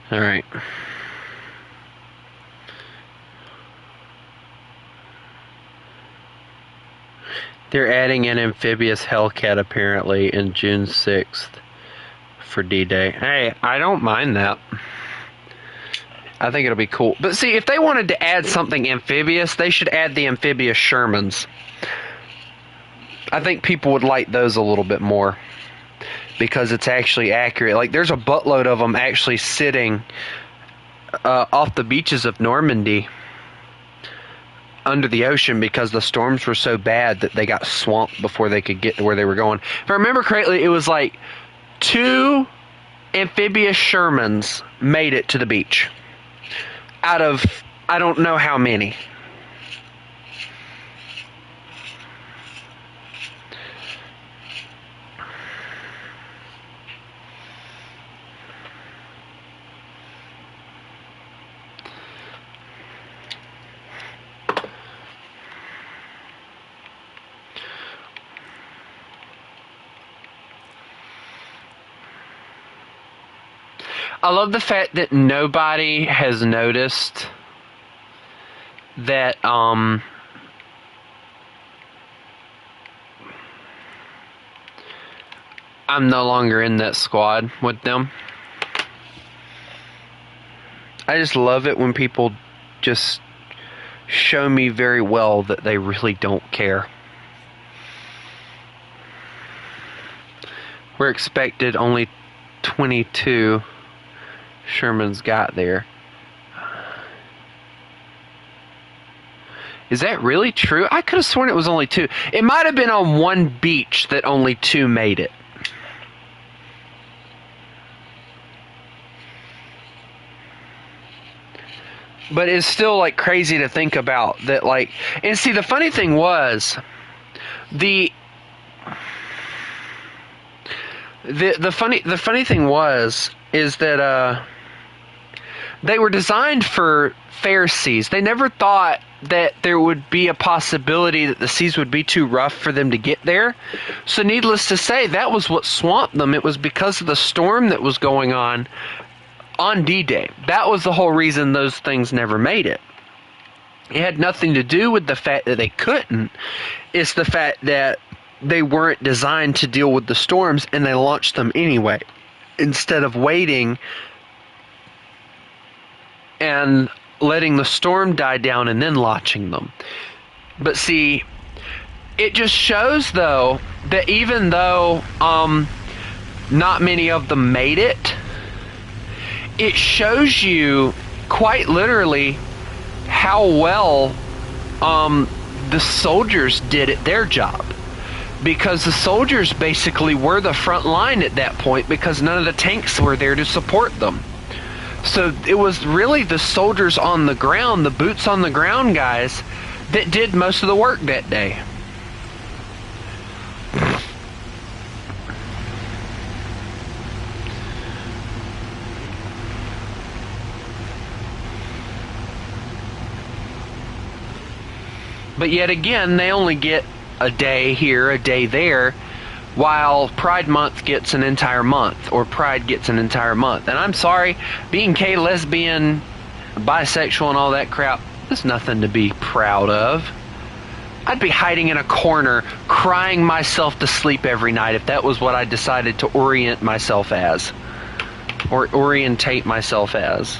[SPEAKER 1] All right. They're adding an amphibious Hellcat apparently in June 6th for D-Day. Hey, I don't mind that. I think it'll be cool. But see, if they wanted to add something amphibious, they should add the amphibious Shermans. I think people would like those a little bit more because it's actually accurate. Like, there's a buttload of them actually sitting off the beaches of Normandy under the ocean because the storms were so bad that they got swamped before they could get to where they were going. If I remember correctly, it was like 2 amphibious Shermans made it to the beach out of I don't know how many. I love the fact that nobody has noticed that I'm no longer in that squad with them. I just love it when people just show me very well that they really don't care. We're expected only 22 Sherman's got there. Is that really true? I could have sworn it was only 2. It might have been on one beach that only 2 made it. But it's still like crazy to think about that, like, and see, the funny thing was the funny thing was is that they were designed for fair seas. They never thought that there would be a possibility that the seas would be too rough for them to get there. So needless to say, that was what swamped them. It was because of the storm that was going on D-Day. That was the whole reason those things never made it. It had nothing to do with the fact that they couldn't. It's the fact that they weren't designed to deal with the storms, and they launched them anyway, instead of waiting and letting the storm die down and then launching them. But see, it just shows, though, that even though not many of them made it, it shows you quite literally how well the soldiers did at their job. Because the soldiers basically were the front line at that point because none of the tanks were there to support them. So it was really the soldiers on the ground, the boots on the ground guys, that did most of the work that day. But yet again, they only get a day here, a day there, while Pride Month gets an entire month, or Pride gets an entire month. And I'm sorry, being gay, lesbian, bisexual, and all that crap is nothing to be proud of. I'd be hiding in a corner, crying myself to sleep every night if that was what I decided to orient myself as, or orientate myself as.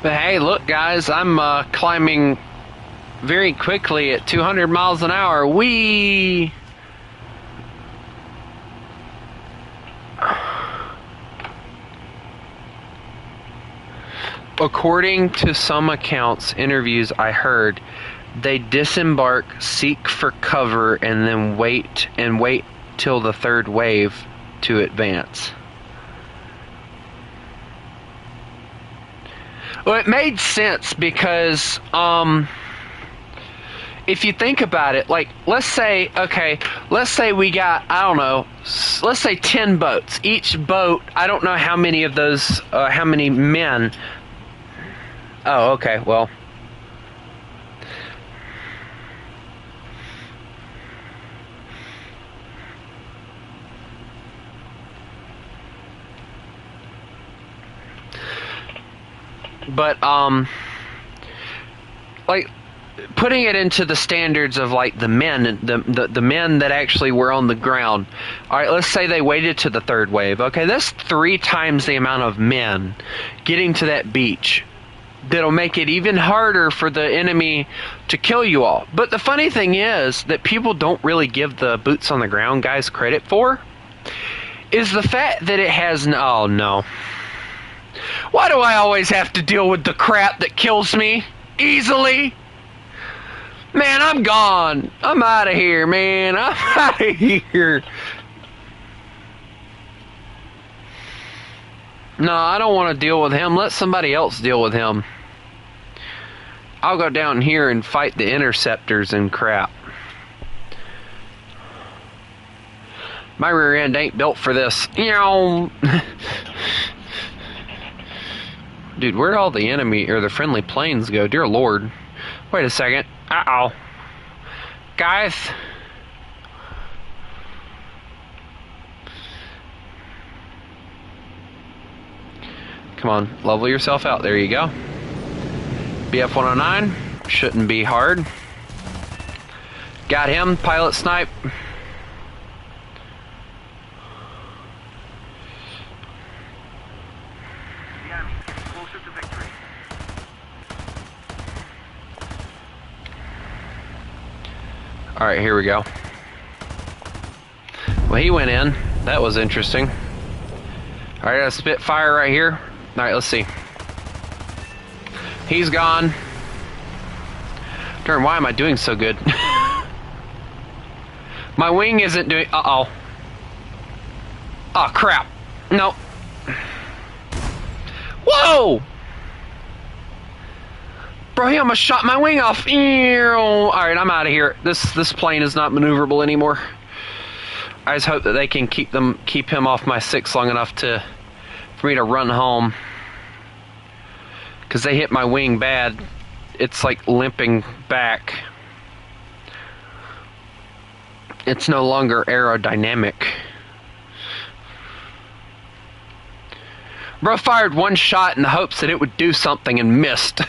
[SPEAKER 1] But hey, look guys, I'm climbing very quickly at 200 miles an hour. Whee! According to some accounts, interviews I heard, they disembark, seek for cover, and then wait till the third wave to advance. Well, it made sense because if you think about it, like let's say we got, I don't know, let's say 10 boats. Each boat, I don't know how many of those, how many men. Oh, okay, well. But, like, putting it into the standards of, like, the men, the men that actually were on the ground. All right, let's say they waited to the third wave. Okay, that's 3 times the amount of men getting to that beach. That'll make it even harder for the enemy to kill you all. But the funny thing is that people don't really give the boots on the ground guys credit for is the fact that it has oh no. Why do I always have to deal with the crap that kills me easily? Man, I'm gone. I'm out of here, man. I'm out of here. No, I don't want to deal with him. Let somebody else deal with him. I'll go down here and fight the interceptors and crap. My rear end ain't built for this. Dude, where'd all the enemy or the friendly planes go? Dear Lord. Wait a second. Uh-oh. Guys. Come on, level yourself out. There you go. BF 109. Shouldn't be hard. Got him. Pilot snipe. Alright, here we go. Well, he went in. That was interesting. Alright, got a Spitfire right here. Alright, let's see. He's gone. Darn, why am I doing so good? My wing isn't doing... Uh-oh. Oh, crap. No. Whoa! Bro, he almost shot my wing off. Alright, I'm out of here. This plane is not maneuverable anymore. I just hope that they can keep him off my 6 long enough for me to run home. Because they hit my wing bad. It's like limping back. It's no longer aerodynamic. Bro fired one shot in the hopes that it would do something and missed.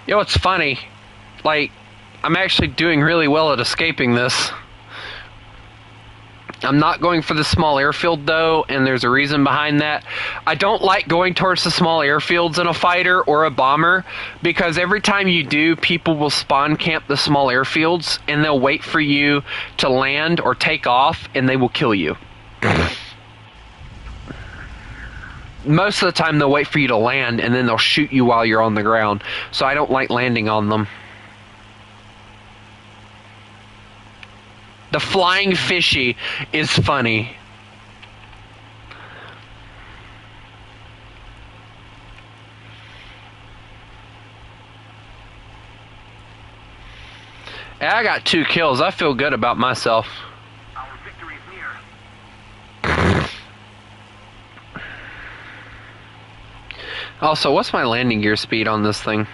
[SPEAKER 1] Yo, it's funny. Like, I'm actually doing really well at escaping this. I'm not going for the small airfield, though, and there's a reason behind that. I don't like going towards the small airfields in a fighter or a bomber, because every time you do, people will spawn camp the small airfields, and they'll wait for you to land or take off, and they will kill you. Most of the time, they'll wait for you to land, and then they'll shoot you while you're on the ground, so I don't like landing on them. The flying fishy is funny. I got 2 kills. I feel good about myself.
[SPEAKER 2] Our victory is near.
[SPEAKER 1] Also, what's my landing gear speed on this thing?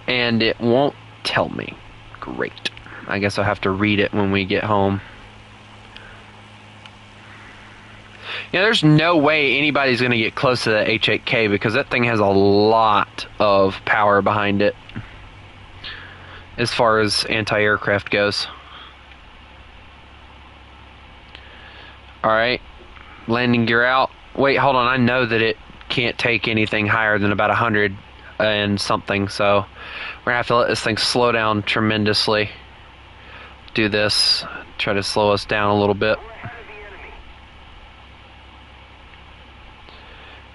[SPEAKER 1] And it won't tell me. Great. I guess I'll have to read it when we get home. Yeah, there's no way anybody's going to get close to that H8K because that thing has a lot of power behind it as far as anti-aircraft goes. Alright. Landing gear out. Wait, hold on. I know that it can't take anything higher than about 100 and something, so we're gonna have to let this thing slow down tremendously. Do this, try to slow us down a little bit.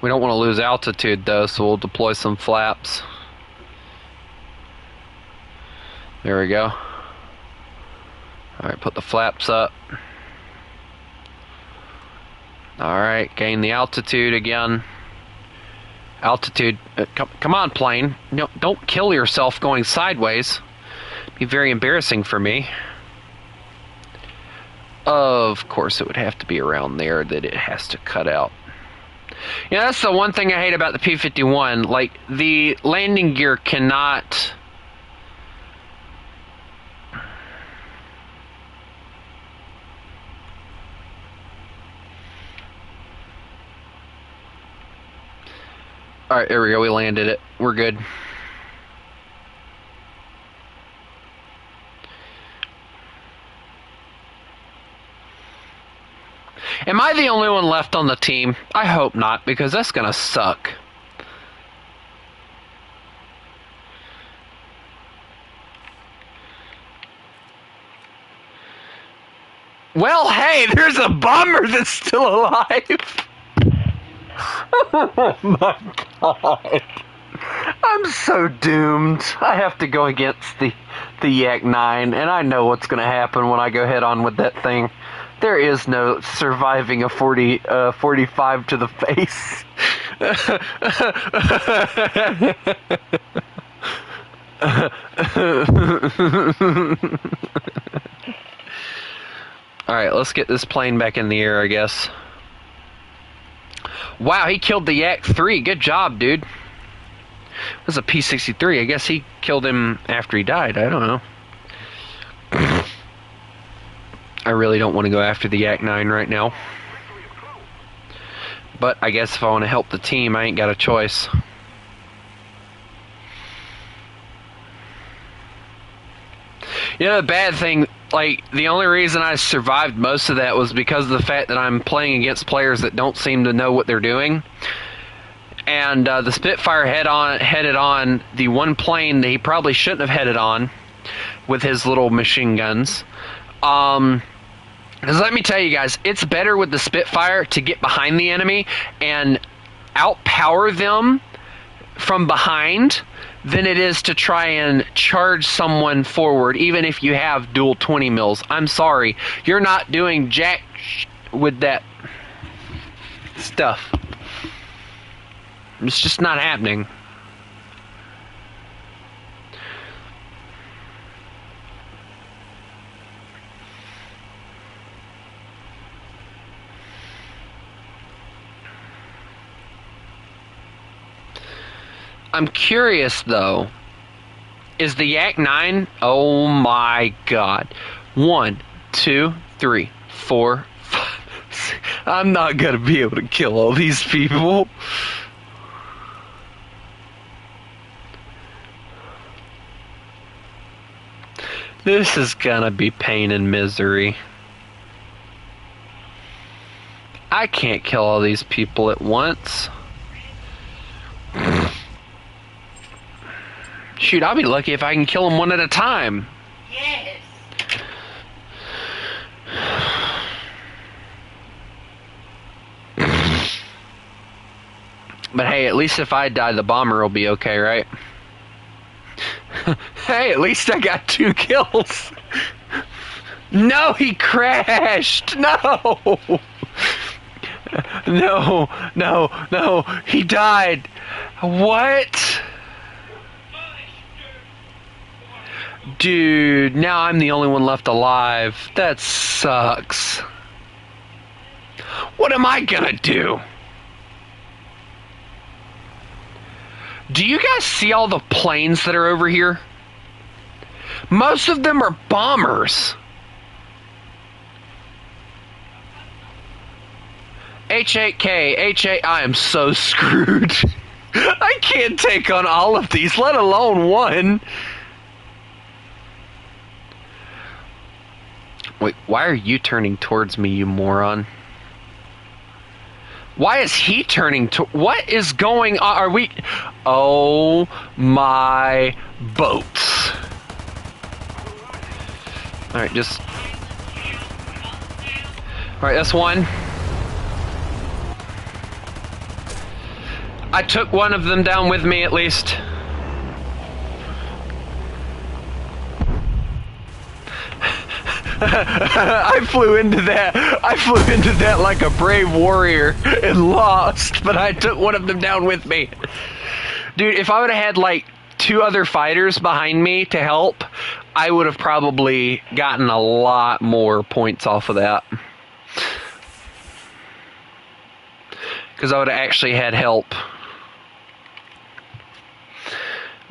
[SPEAKER 1] We don't want to lose altitude though, so we'll deploy some flaps. There we go. Alright, put the flaps up. Alright, gain the altitude again. Altitude. Come on, plane. No, don't kill yourself going sideways. It'd be very embarrassing for me. Of course, it would have to be around there that it has to cut out. Yeah, that's the one thing I hate about the P-51. Like, the landing gear cannot... Alright, there we go. We landed it. We're good. Am I the only one left on the team? I hope not, because that's gonna suck. Well, hey, there's a bomber that's still alive. Oh my god. I'm so doomed. I have to go against the Yak 9, and I know what's going to happen when I go head on with that thing. There is no surviving a 45 to the face. Alright, let's get this plane back in the air, I guess. Wow, he killed the Yak 3. Good job, dude. This is a P-63. I guess he killed him after he died. I don't know. I really don't want to go after the Yak 9 right now. But I guess if I want to help the team, I ain't got a choice. You know, the bad thing, like, the only reason I survived most of that was because of the fact that I'm playing against players that don't seem to know what they're doing. And the Spitfire headed on the one plane that he probably shouldn't have headed on with his little machine guns. Because let me tell you guys, it's better with the Spitfire to get behind the enemy and outpower them from behind than it is to try and charge someone forward, even if you have dual 20 mils. I'm sorry, you're not doing jack with that stuff. It's just not happening. I'm curious though, is the Yak 9? Oh my god. 1, 2, 3, 4, 5, 6. I'm not gonna be able to kill all these people. This is gonna be pain and misery. I can't kill all these people at once. Shoot, I'll be lucky if I can kill them one at a time.
[SPEAKER 3] Yes.
[SPEAKER 1] But hey, at least if I die, the bomber will be okay, right? Hey, at least I got 2 kills. No, he crashed. No. No, he died. What? Dude, now I'm the only one left alive. That sucks. What am I gonna do? Do you guys see all the planes that are over here? Most of them are bombers. H8K, H8, I am so screwed. I can't take on all of these, let alone one. Wait, why are you turning towards me, you moron? Why is he turning to... What is going on? Are we... Oh my boats. Alright, just... Alright, that's one. I took one of them down with me at least. I flew into that like a brave warrior and lost, but I took one of them down with me. Dude, if I would have had like 2 other fighters behind me to help, I would have probably gotten a lot more points off of that. Because I would have actually had help.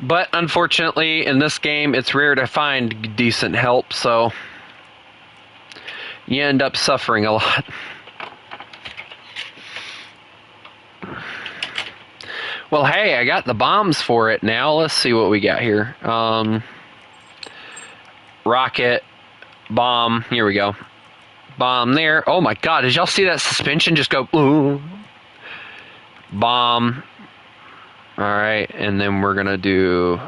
[SPEAKER 1] But unfortunately, in this game, it's rare to find decent help, so you end up suffering a lot. Well, hey, I got the bombs for it now. Let's see what we got here. Rocket, bomb, here we go. Bomb there. Oh my god, did y'all see that suspension just go ooh? Bomb. Alright, and then we're gonna do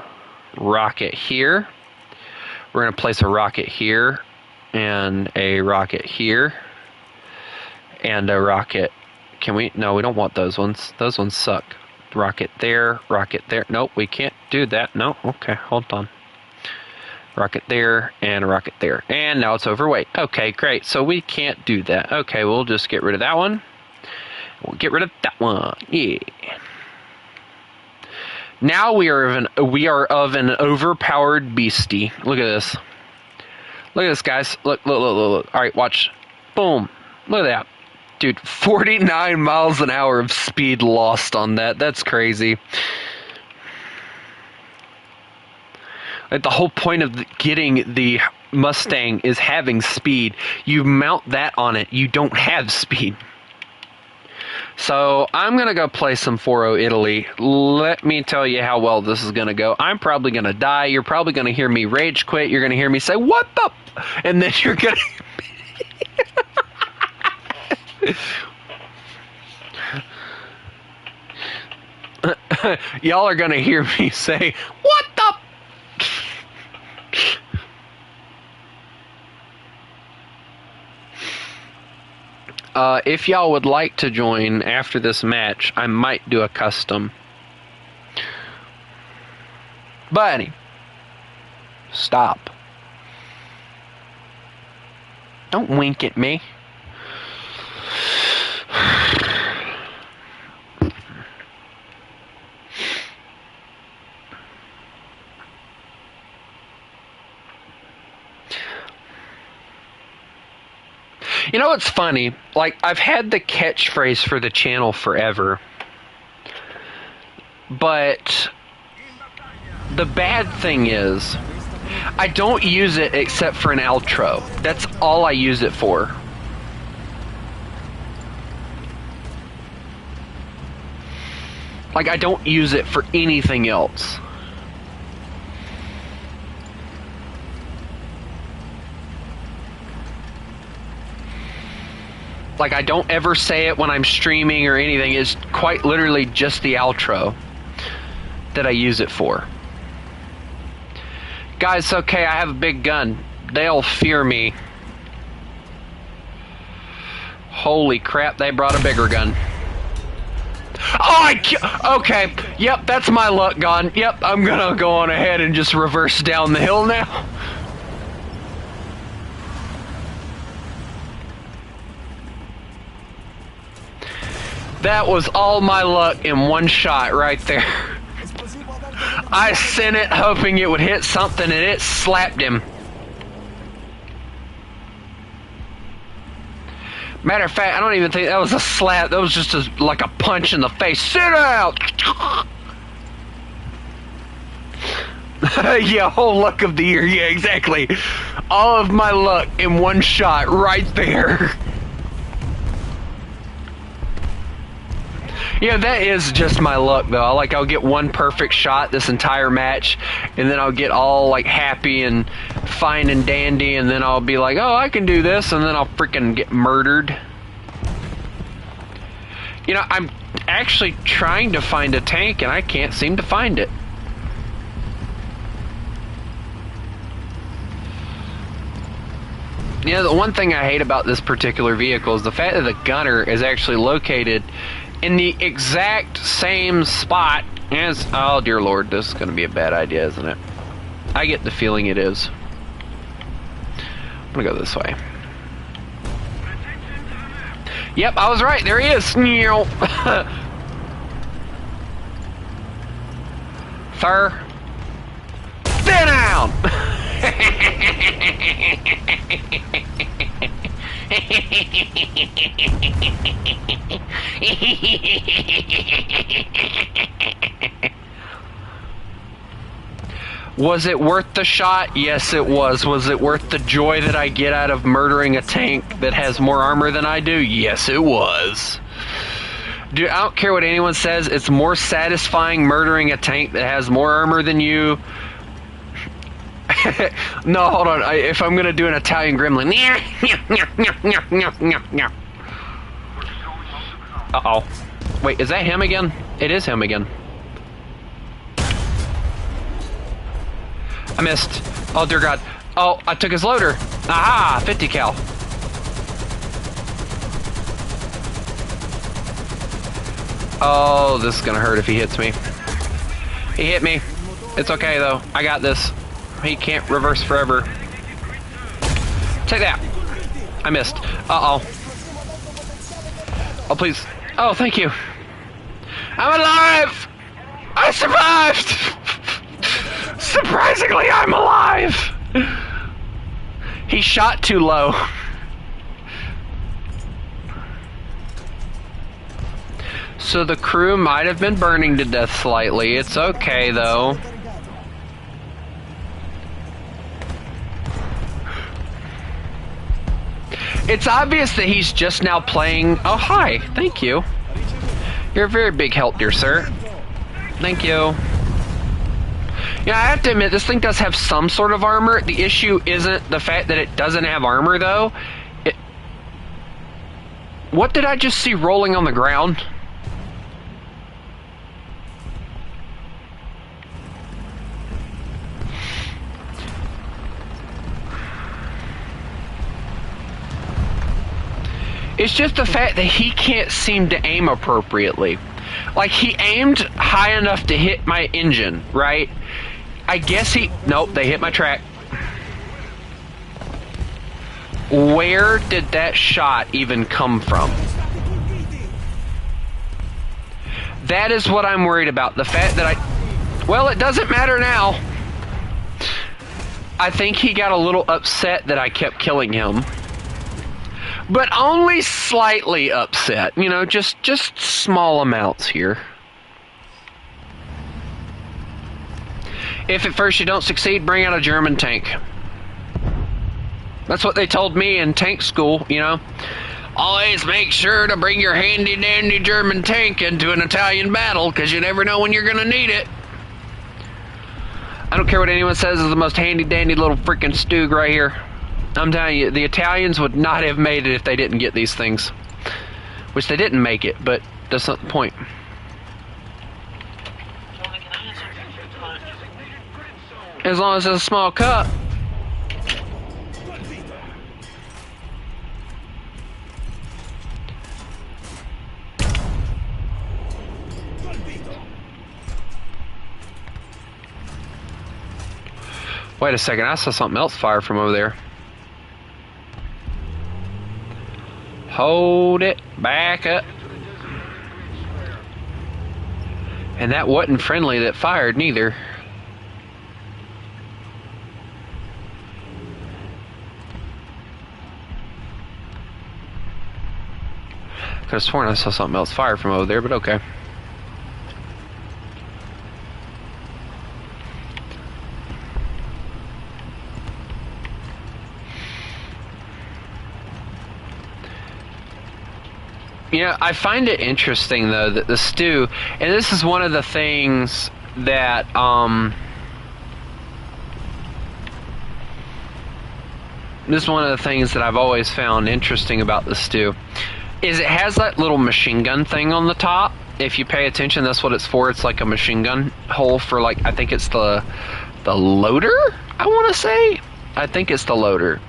[SPEAKER 1] rocket here. We're gonna place a rocket here, and a rocket here, and a rocket. Can we? No, we don't want those ones. Those ones suck. Rocket there, rocket there. Nope, we can't do that. No, okay, hold on. Rocket there, and a rocket there. And now it's overweight. Okay, great. So we can't do that. Okay, we'll just get rid of that one. We'll get rid of that one. Yeah. Now we are of an overpowered beastie. Look at this. Look at this, guys. Look. All right, watch. Boom. Look at that. Dude, 49 miles an hour of speed lost on that. That's crazy. Like, the whole point of getting the Mustang is having speed. You mount that on it, you don't have speed. So I'm going to go play some 4-0 Italy. Let me tell you how well this is going to go. I'm probably going to die. You're probably going to hear me rage quit. You're going to hear me say, what the? And then you're going to... Y'all are going to hear me say, what the? If y'all would like to join after this match, I might do a custom. Buddy, stop. Don't wink at me. You know what's funny? Like, I've had the catchphrase for the channel forever. But the bad thing is, I don't use it except for an outro. That's all I use it for. Like, I don't use it for anything else. Like, I don't ever say it when I'm streaming or anything. It's quite literally just the outro that I use it for. Guys, okay, I have a big gun. They'll fear me. Holy crap, they brought a bigger gun. Oh, okay. Yep, that's my luck gone. Yep, I'm gonna go on ahead and just reverse down the hill now. That was all my luck in one shot right there. I sent it hoping it would hit something and it slapped him. Matter of fact, I don't even think that was a slap. That was just like a punch in the face. Sit out! Yeah, whole luck of the year. Yeah, exactly. All of my luck in one shot right there. Yeah, that is just my luck, though. Like, I'll get one perfect shot this entire match, and then I'll get all, like, happy and fine and dandy, and then I'll be like, oh, I can do this, and then I'll freaking get murdered. You know, I'm actually trying to find a tank, and I can't seem to find it. You know, the one thing I hate about this particular vehicle is the fact that the gunner is actually located in the exact same spot as... Oh, dear Lord, this is going to be a bad idea, isn't it? I get the feeling it is. I'm going to go this way. Yep, I was right. There he is. Sir. Sit down! Was it worth the shot? Yes, it was. Was it worth the joy that I get out of murdering a tank that has more armor than I do? Yes, it was. Dude, I don't care what anyone says. It's more satisfying murdering a tank that has more armor than you. No, hold on. If I'm gonna do an Italian gremlin. Uh-oh. Wait, is that him again? It is him again. I missed. Oh, dear God. Oh, I took his loader. Aha! 50 cal. Oh, this is gonna hurt if he hits me. He hit me. It's okay, though. I got this. He can't reverse forever. Take that. I missed. Uh-oh. Oh, please. Oh, thank you. I'm alive! I survived! Surprisingly, I'm alive! He shot too low. So the crew might have been burning to death slightly. It's okay, though. It's obvious that he's just now playing... Oh, hi. Thank you. You're a very big help, dear sir. Thank you. Yeah, I have to admit, this thing does have some sort of armor. The issue isn't the fact that it doesn't have armor, though. What did I just see rolling on the ground? It's just the fact that he can't seem to aim appropriately. Like, he aimed high enough to hit my engine, right? I guess he... Nope, they hit my track. Where did that shot even come from? That is what I'm worried about. The fact that I... Well, it doesn't matter now. I think he got a little upset that I kept killing him. But only slightly upset, you know, just small amounts here. If at first you don't succeed, bring out a German tank. That's what they told me in tank school, you know. Always make sure to bring your handy-dandy German tank into an Italian battle, because you never know when you're going to need it. I don't care what anyone says is the most handy-dandy little freaking Stug right here. I'm telling you, the Italians would not have made it if they didn't get these things. Which they didn't make it, but that's not the point. As long as it's a small cup. Wait a second, I saw something else fire from over there. Hold it, back up. And that wasn't friendly that fired neither. Could have sworn I saw something else fire from over there, but okay. You know, I find it interesting though that the stew, and this is one of the things that this is one of the things that I've always found interesting about the stew, is it has that little machine gun thing on the top. If you pay attention, that's what it's for. It's like a machine gun hole for, like, I think it's the loader, I want to say. I think it's the loader.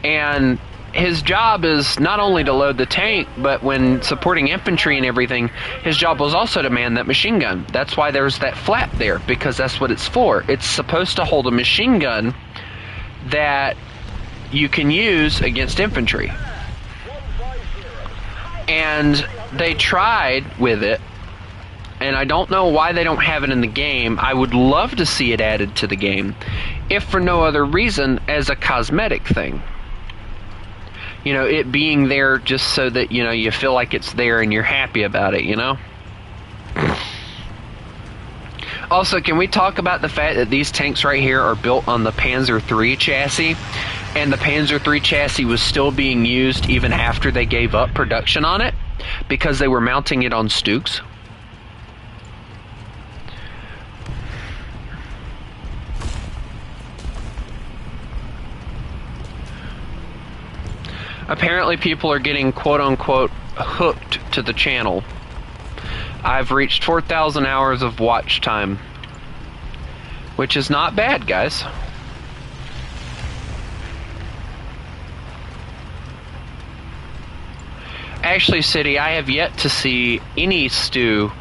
[SPEAKER 1] And his job is not only to load the tank, but when supporting infantry and everything, his job was also to man that machine gun. That's why there's that flap there, because that's what it's for. It's supposed to hold a machine gun that you can use against infantry. And they tried with it, and I don't know why they don't have it in the game. I would love to see it added to the game, if for no other reason as a cosmetic thing. You know, it being there just so that, you know, you feel like it's there and you're happy about it, you know? Also, can we talk about the fact that these tanks right here are built on the Panzer III chassis, and the Panzer III chassis was still being used even after they gave up production on it, because they were mounting it on Stooks? Apparently people are getting quote-unquote hooked to the channel. I've reached 4,000 hours of watch time, which is not bad, guys. Actually, City, I have yet to see any stew,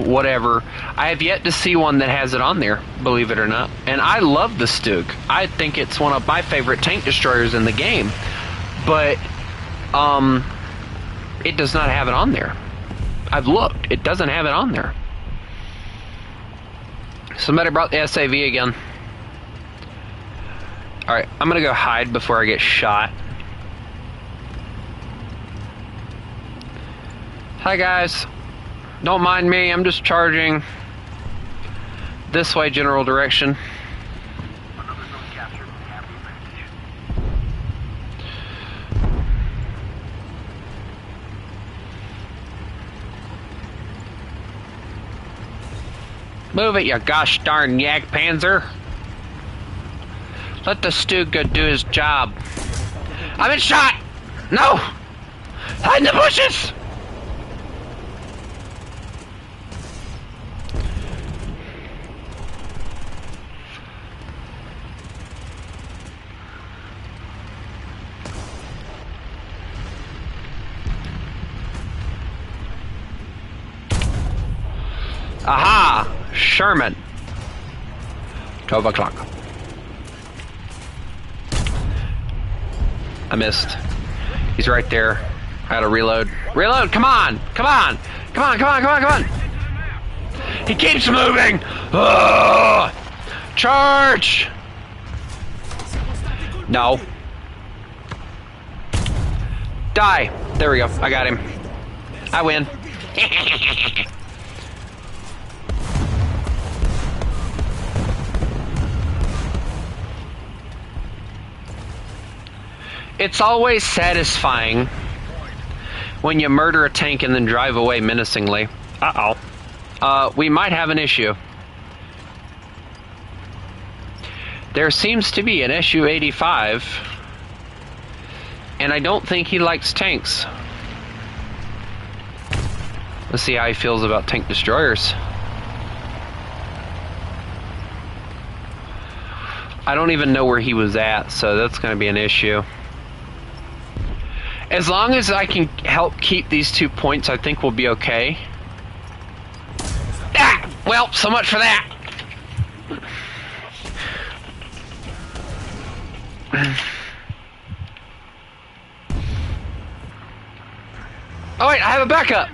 [SPEAKER 1] whatever. I have yet to see one that has it on there, believe it or not. And I love the Stug. I think it's one of my favorite tank destroyers in the game. But, it does not have it on there. I've looked. It doesn't have it on there. Somebody brought the SAV again. Alright, I'm gonna go hide before I get shot. Hi guys. Don't mind me, I'm just charging. This way, general direction.
[SPEAKER 2] Another zone captured. Happy advantage.
[SPEAKER 1] Move it, you gosh darn yak panzer. Let the Stug go do his job. I've been shot! No! Hide in the bushes! Aha! Sherman. 12 o'clock. I missed. He's right there. I gotta reload. Reload! Come on! Come on! Come on, come on, come on, come on! He keeps moving! Ugh! Charge! No. Die! There we go. I got him. I win. It's always satisfying when you murder a tank and then drive away menacingly. Uh-oh. We might have an issue. There seems to be an Su-85, and I don't think he likes tanks. Let's see how he feels about tank destroyers. I don't even know where he was at, so that's going to be an issue. As long as I can help keep these 2 points, I think we'll be okay. Ah! Well, so much for that. Oh wait, I have a backup.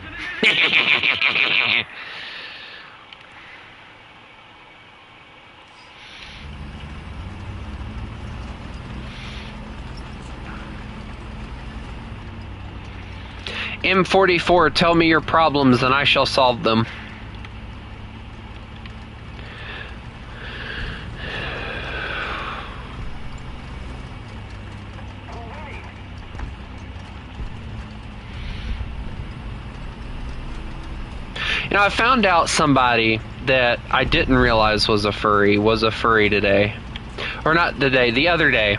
[SPEAKER 1] M44, tell me your problems and I shall solve them. You know, I found out somebody that I didn't realize was a furry today. Or not today, the other day.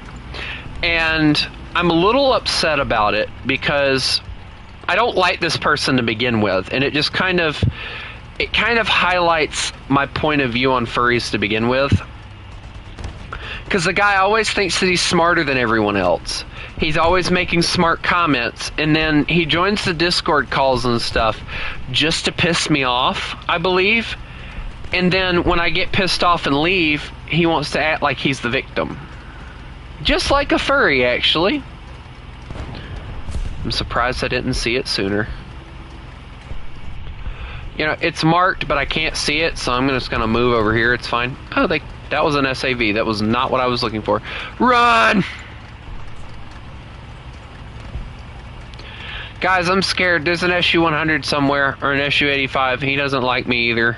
[SPEAKER 1] And I'm a little upset about it because I don't like this person to begin with, and it kind of highlights my point of view on furries to begin with. Because the guy always thinks that he's smarter than everyone else. He's always making smart comments, and then he joins the Discord calls and stuff just to piss me off, I believe. And then when I get pissed off and leave, he wants to act like he's the victim. Just like a furry, actually. I'm surprised I didn't see it sooner. You know, it's marked, but I can't see it, so I'm just going to move over here. It's fine. Oh, that was an SAV. That was not what I was looking for. Run! Guys, I'm scared. There's an SU-100 somewhere, or an SU-85. He doesn't like me either.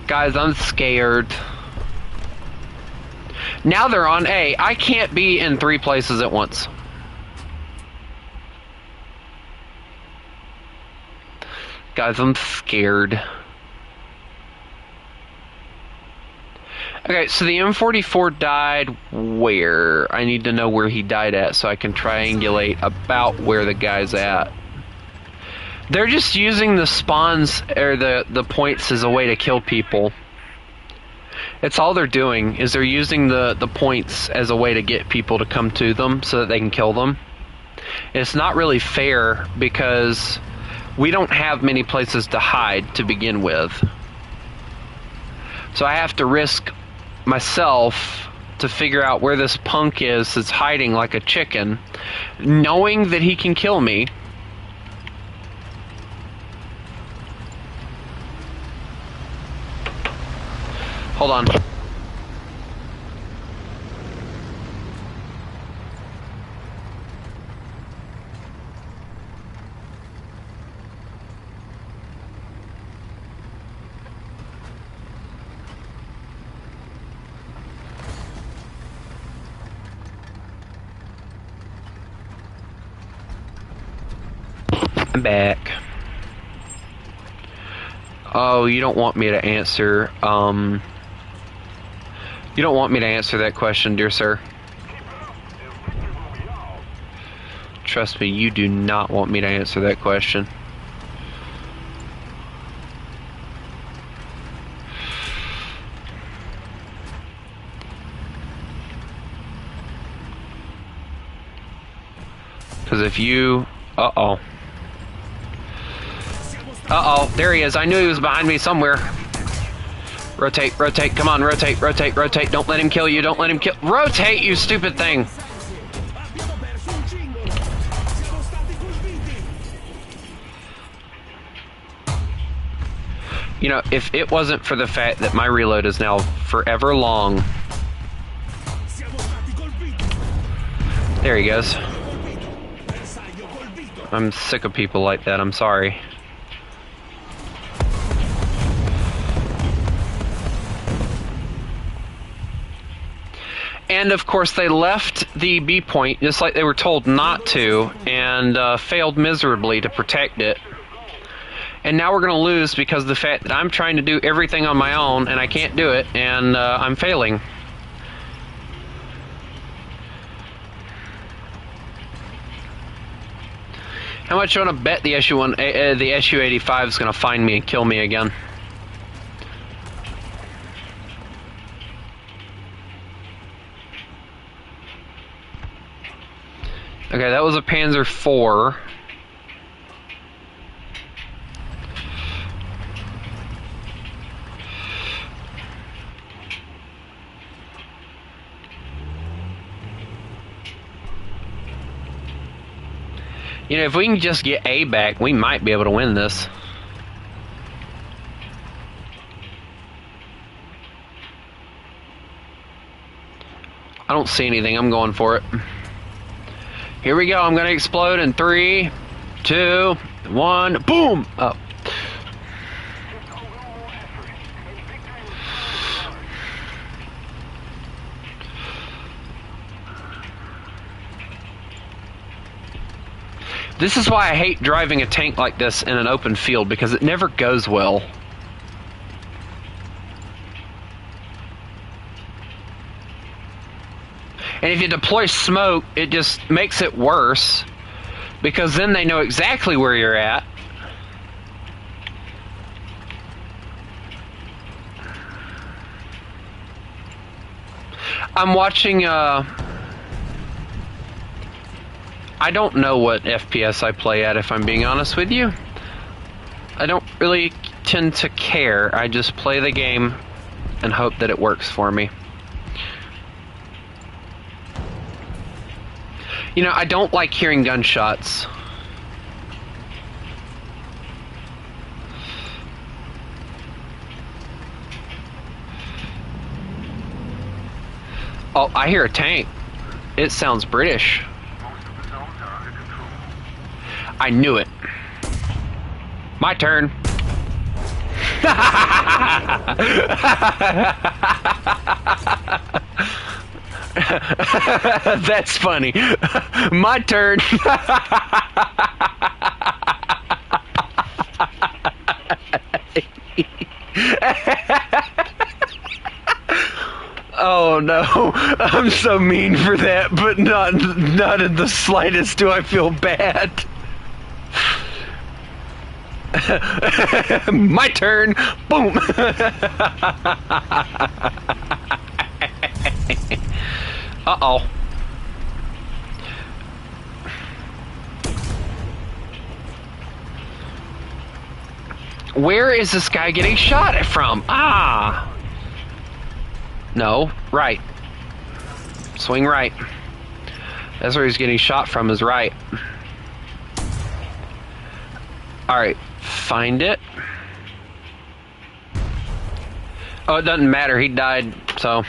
[SPEAKER 1] Guys, I'm scared. Now they're on A. I can't be in 3 places at once. Guys, I'm scared. Okay, so the M44 died where? I need to know where he died at so I can triangulate about where the guy's at. They're just using the spawns, or the points, as a way to kill people. It's all they're doing, is they're using the points as a way to get people to come to them so that they can kill them. It's not really fair because we don't have many places to hide to begin with. So I have to risk myself to figure out where this punk is that's hiding like a chicken, knowing that he can kill me. Hold on. I'm back. Oh, you don't want me to answer, you don't want me to answer that question, dear sir. Trust me, you do not want me to answer that question. Because if you... Uh-oh. Uh-oh, there he is. I knew he was behind me somewhere. Rotate, rotate, come on, rotate, rotate, rotate. Don't let him kill you, don't let him kill... Rotate, you stupid thing! You know, if it wasn't for the fact that my reload is now forever long... There he goes. I'm sick of people like that, I'm sorry. And of course they left the B point just like they were told not to, and failed miserably to protect it. And now we're going to lose because of the fact that I'm trying to do everything on my own and I can't do it, and I'm failing. How much you want to bet the the SU-85 is going to find me and kill me again? Okay, that was a Panzer IV. You know, if we can just get A back, we might be able to win this. I don't see anything. I'm going for it. Here we go. I'm going to explode in 3, 2, 1. Boom! Oh. This is why I hate driving a tank like this in an open field, because it never goes well. And if you deploy smoke, it just makes it worse, because then they know exactly where you're at. I'm watching, I don't know what FPS I play at, if I'm being honest with you. I don't really tend to care. I just play the game and hope that it works for me. You know, I don't like hearing gunshots. Oh, I hear a tank. It sounds British.
[SPEAKER 2] Most of the zones are under control.
[SPEAKER 1] I knew it. My turn. That's funny. My turn. Oh no, I'm so mean for that, but not in the slightest do I feel bad. My turn. Boom. Uh-oh. Where is this guy getting shot at from? Ah. No, right. Swing right. That's where he's getting shot from, is right. Alright, find it. Oh, it doesn't matter, he died, so.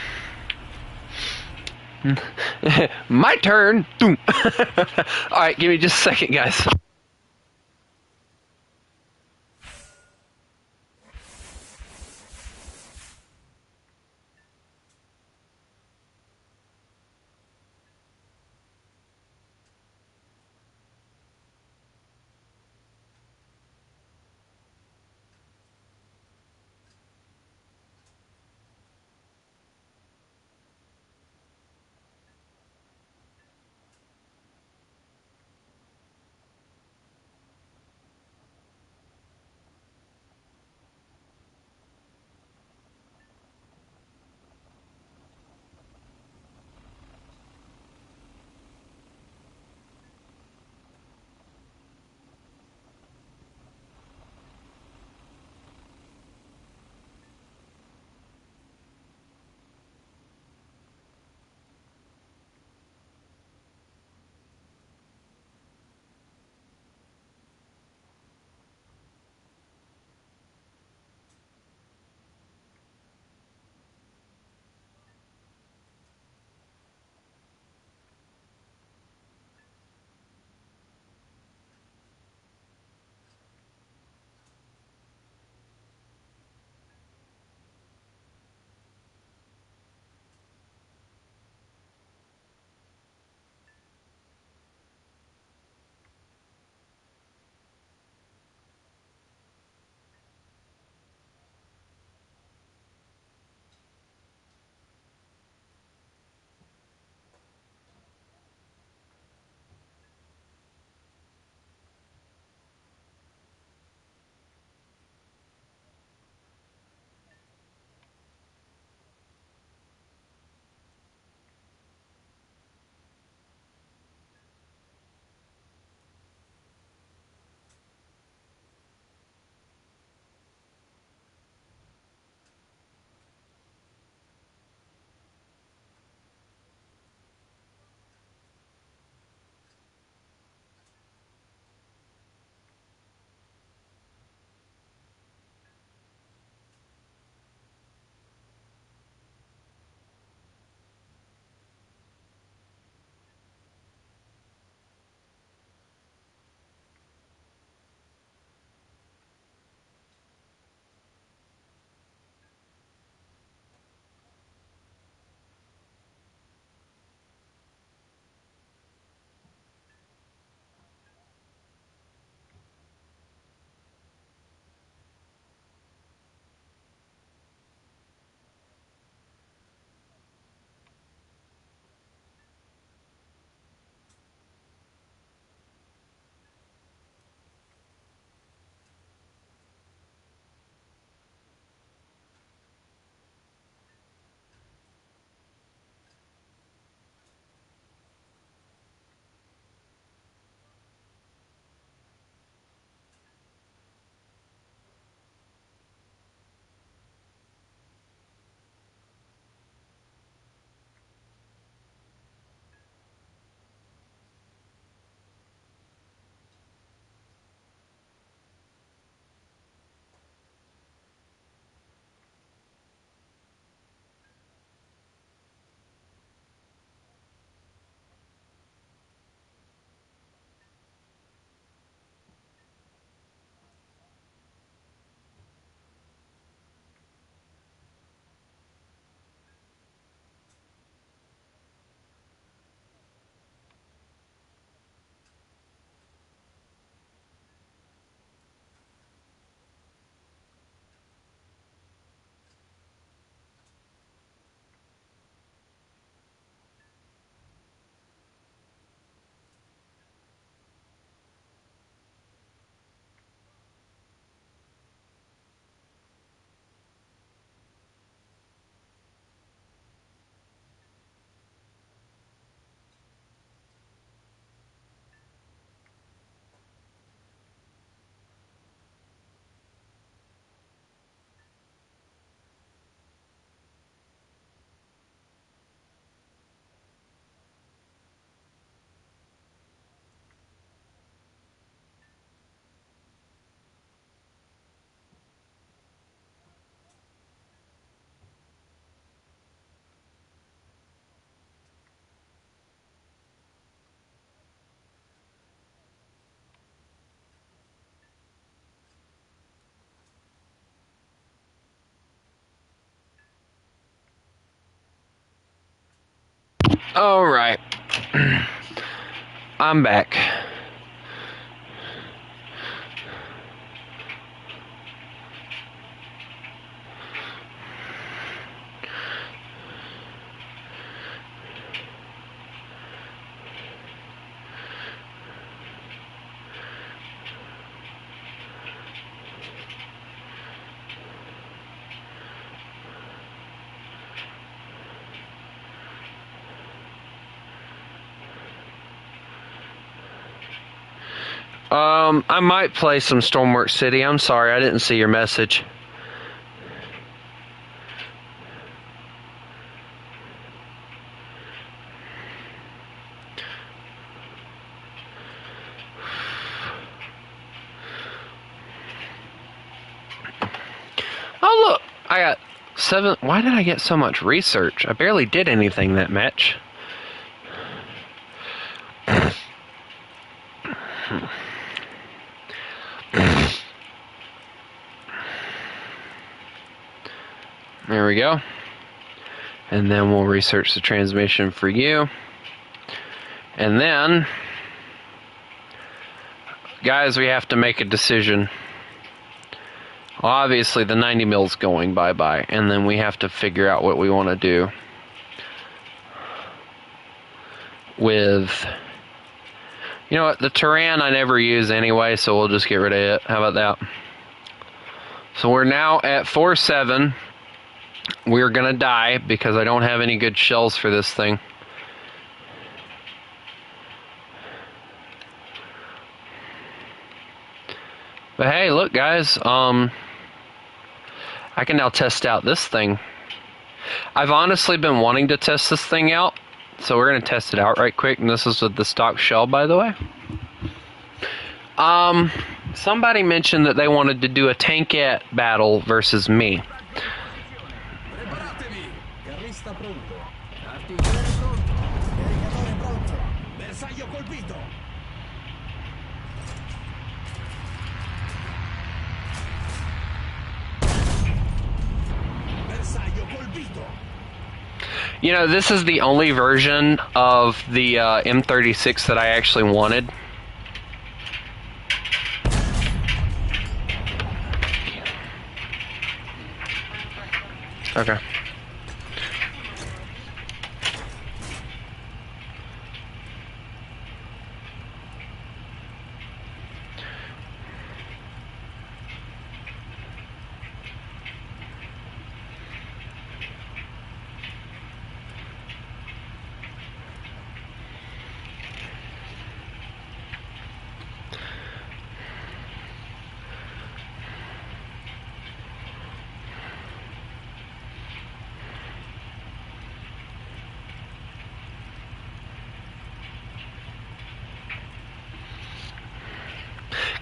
[SPEAKER 1] My turn. Alright, give me just a second, guys. All right. I'm back. I might play some Stormworks City. I'm sorry, I didn't see your message. Oh, look, I got 7. Why did I get so much research? I barely did anything that match. There we go. And then we'll research the transmission for you. And then, guys, we have to make a decision. Obviously, the 90 mil's going bye-bye. And then we have to figure out what we want to do with... You know what? The Turan I never use anyway, so we'll just get rid of it. How about that? So we're now at 4-7. We're going to die because I don't have any good shells for this thing. But hey, look guys, I can now test out this thing. I've honestly been wanting to test this thing out, so we're going to test it out right quick, and this is with the stock shell, by the way. Somebody mentioned that they wanted to do a tankette battle versus me. You know, this is the only version of the M36 that I actually wanted. Okay.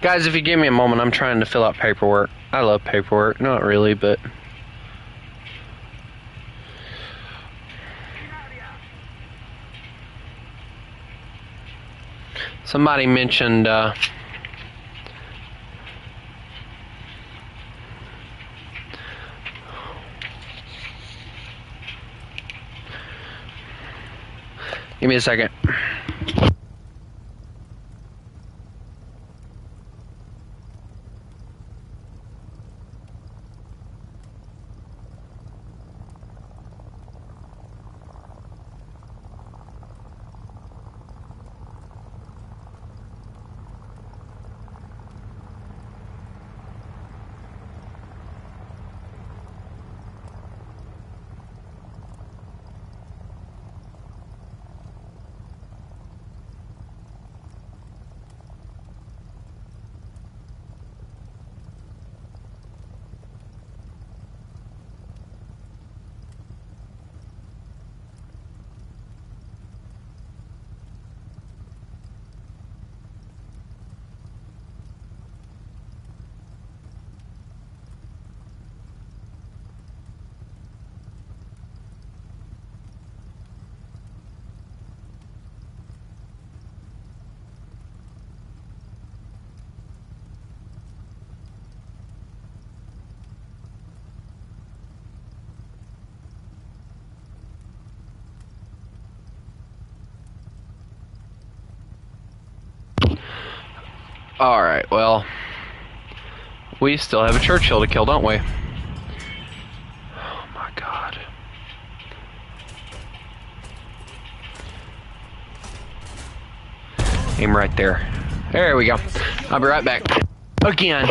[SPEAKER 1] Guys, if you give me a moment, I'm trying to fill out paperwork. I love paperwork. Not really, but... Somebody mentioned... Give me a second. Alright, well, we still have a Churchill to kill, don't we? Oh my god. Aim right there. There we go. I'll be right back. Again.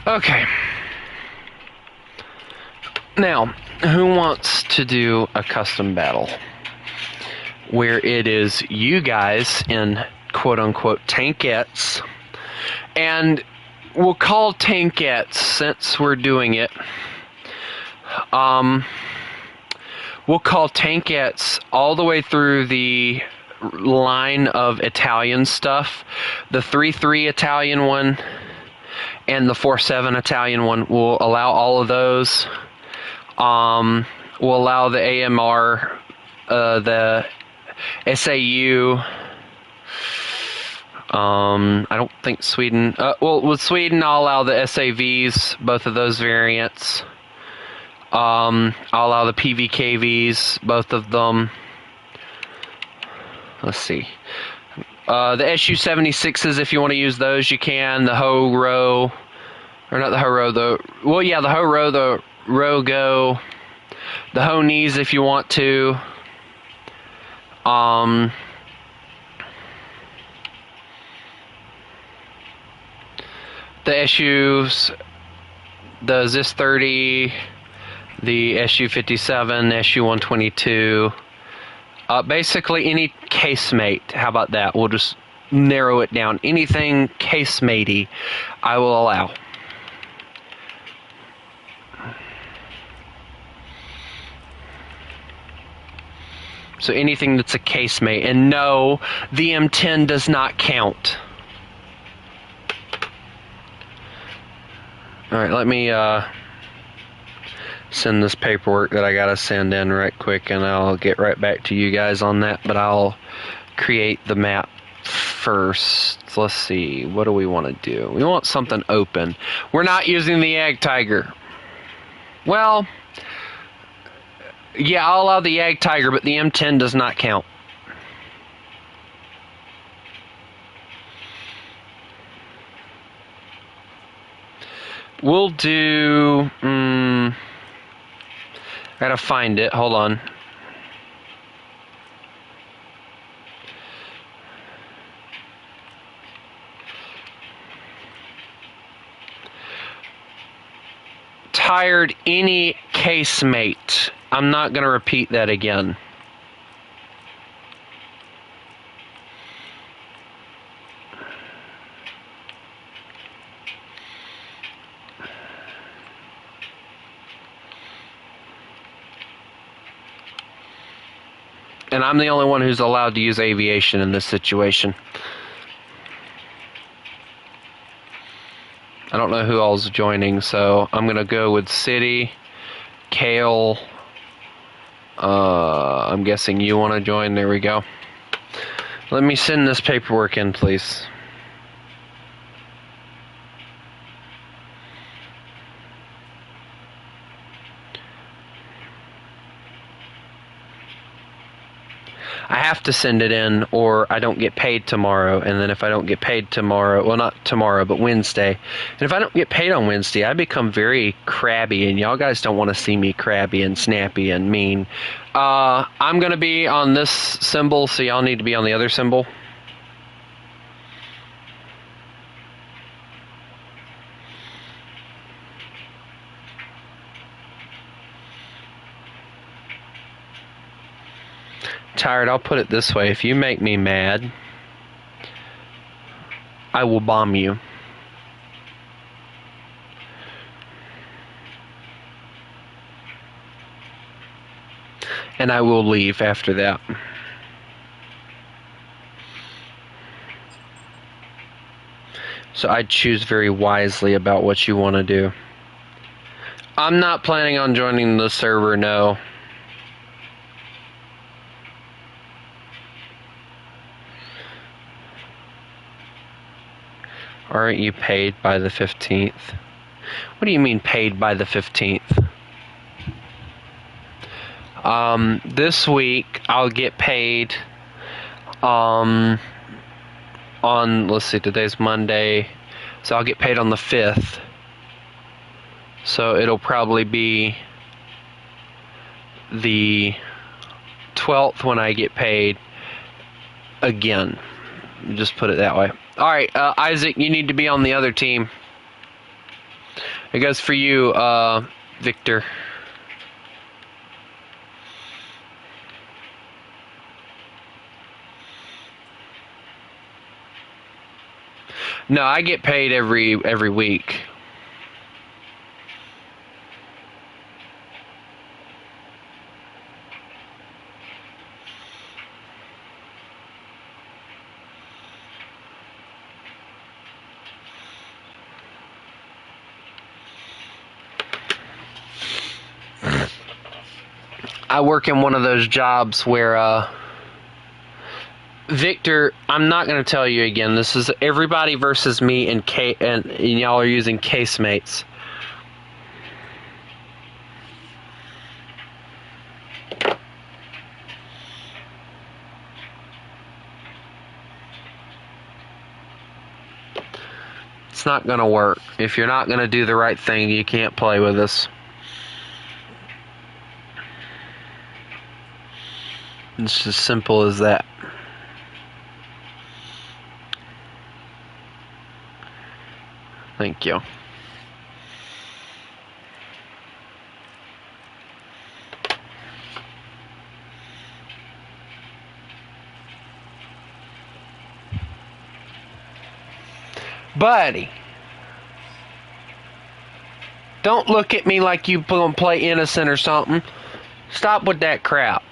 [SPEAKER 1] Okay. Now, who wants to do a custom battle where it is you guys in quote-unquote tankettes, and we'll call tankettes since we're doing it. We'll call tankettes all the way through the line of Italian stuff. The 3-3 Italian one and the 4-7 Italian one will allow all of those. We'll allow the AMR, the SAU. I don't think Sweden. Well, with Sweden, I'll allow the SAVs, both of those variants. I'll allow the PVKVs, both of them. Let's see. The SU-76s, if you want to use those, you can. The Ho-Ro, or not the Ho-Ro, the Ho-Ro, the Rogo, the Ho-Knees if you want to. The SUs, the ZIS-30, the SU-57, SU-122. Basically any casemate. How about that? We'll just narrow it down. Anything casematey, I will allow. So anything that's a casemate. And no, the M10 does not count. Alright, let me send this paperwork that I gotta send in right quick, and I'll get right back to you guys on that, but I'll create the map first. Let's see, what do we want to do? We want something open. We're not using the Ag Tiger. Well, yeah, I'll allow the Ag Tiger, but the M10 does not count. We'll do... gotta find it. Hold on. Tired any casemate. I'm not gonna repeat that again. And I'm the only one who's allowed to use aviation in this situation. I don't know who all's joining, so I'm going to go with City, Kale. I'm guessing you want to join. There we go. Let me send this paperwork in, please. I have to send it in or I don't get paid tomorrow, and then if I don't get paid tomorrow, well, not tomorrow, but Wednesday, and if I don't get paid on Wednesday, I become very crabby, and y'all guys don't want to see me crabby and snappy and mean. I'm going to be on this symbol, so y'all need to be on the other symbol. Tired, I'll put it this way. If you make me mad, I will bomb you. And I will leave after that. So I choose very wisely about what you want to do. I'm not planning on joining the server, no. Aren't you paid by the 15th? What do you mean paid by the 15th? This week I'll get paid on, let's see, today's Monday, so I'll get paid on the 5th. So it'll probably be the 12th when I get paid again. Just put it that way. Alright, Isaac, you need to be on the other team. It goes for you, Victor. No, I get paid every week. I work in one of those jobs where, Victor, I'm not going to tell you again. This is everybody versus me and y'all are using casemates. It's not going to work. If you're not going to do the right thing, you can't play with us. It's as simple as that. Thank you. Buddy, don't look at me like you gonna play innocent or something. Stop with that crap.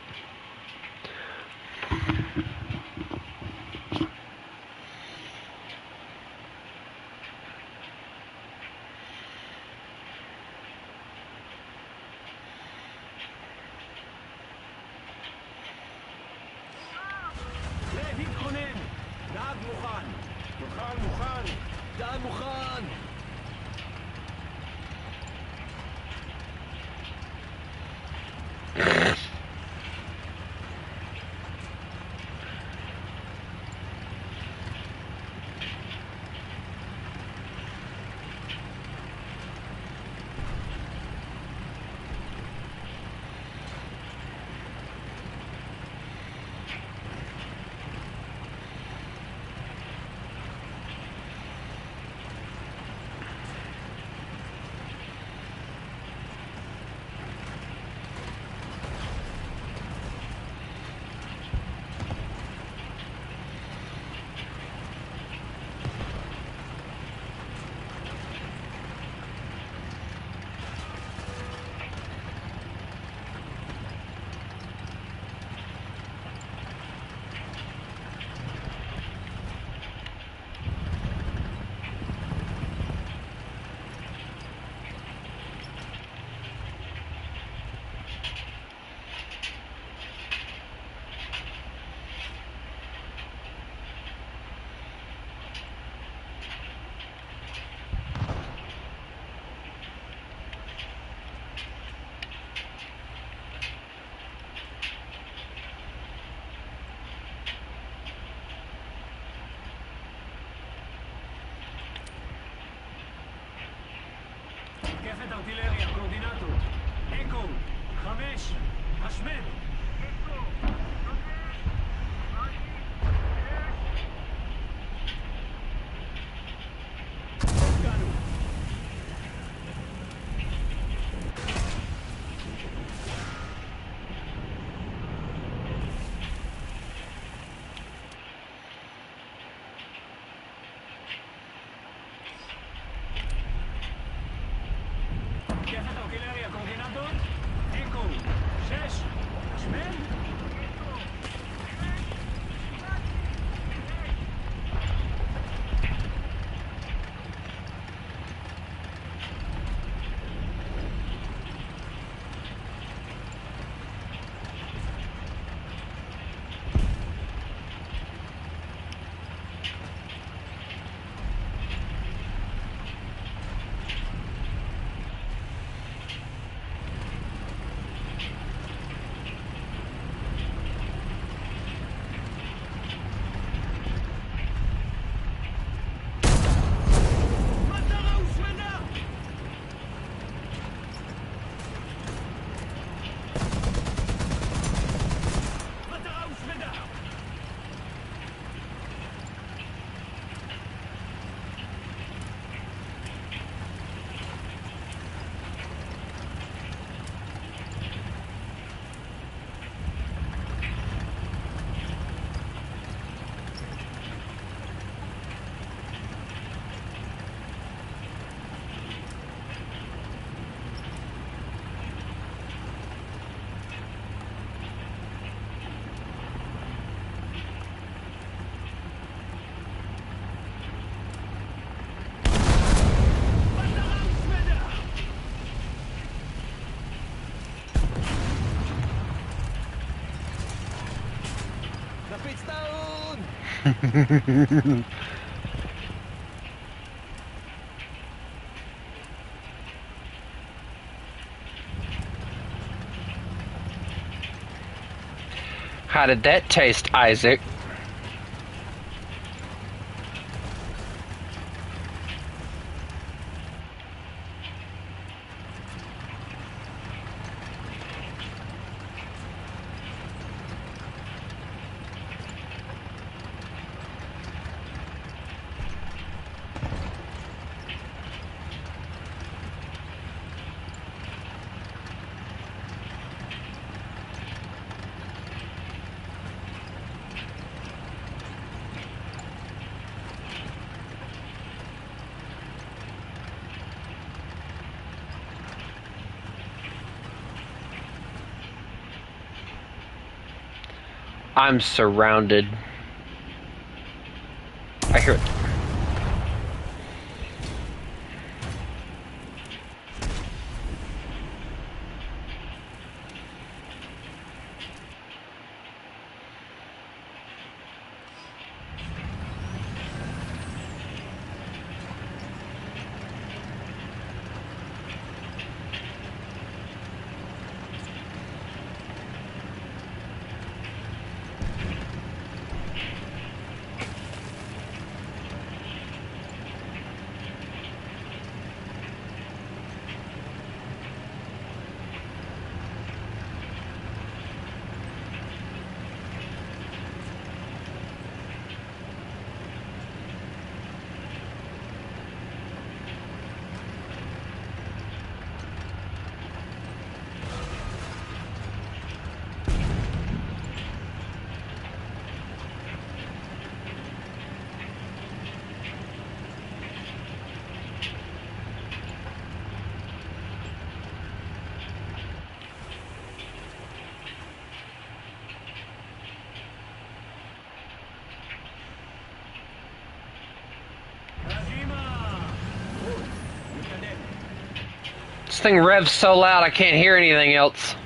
[SPEAKER 3] מתקפת ארטילריה, קואורדינטות. אקו, 5, השמד.
[SPEAKER 4] Rapid's down!
[SPEAKER 1] How did that taste, Isaac? I'm surrounded. I hear it. This thing revs so loud I can't hear anything else.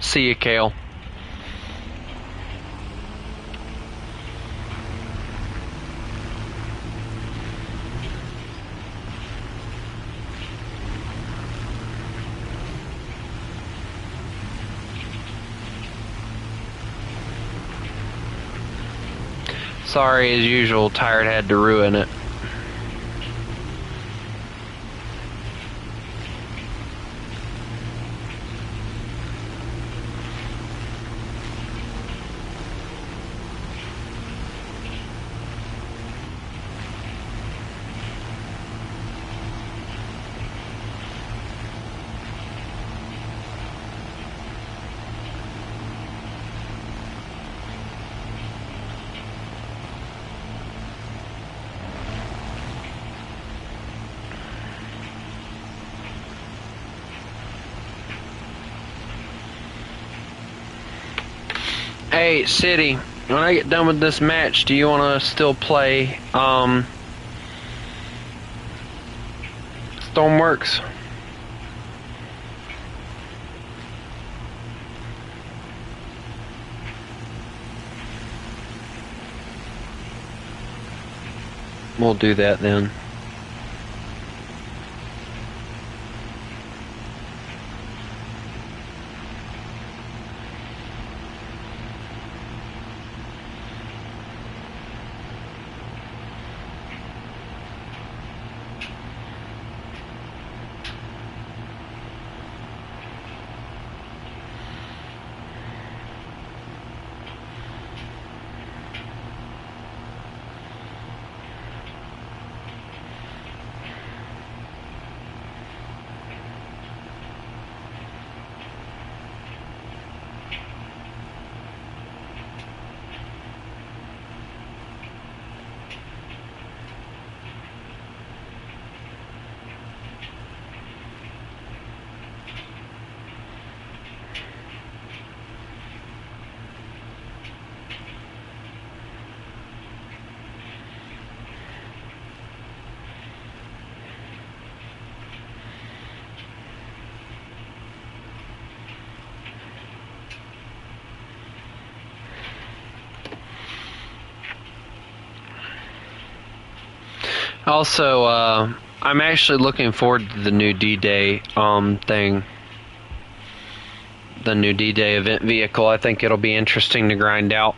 [SPEAKER 1] See you, Kale. Sorry, as usual, Tired had to ruin it. Hey, City, when I get done with this match, do you want to still play, Stormworks? We'll do that then. Also, I'm actually looking forward to the new D-Day thing. The new D-Day event vehicle. I think it'll be interesting to grind out.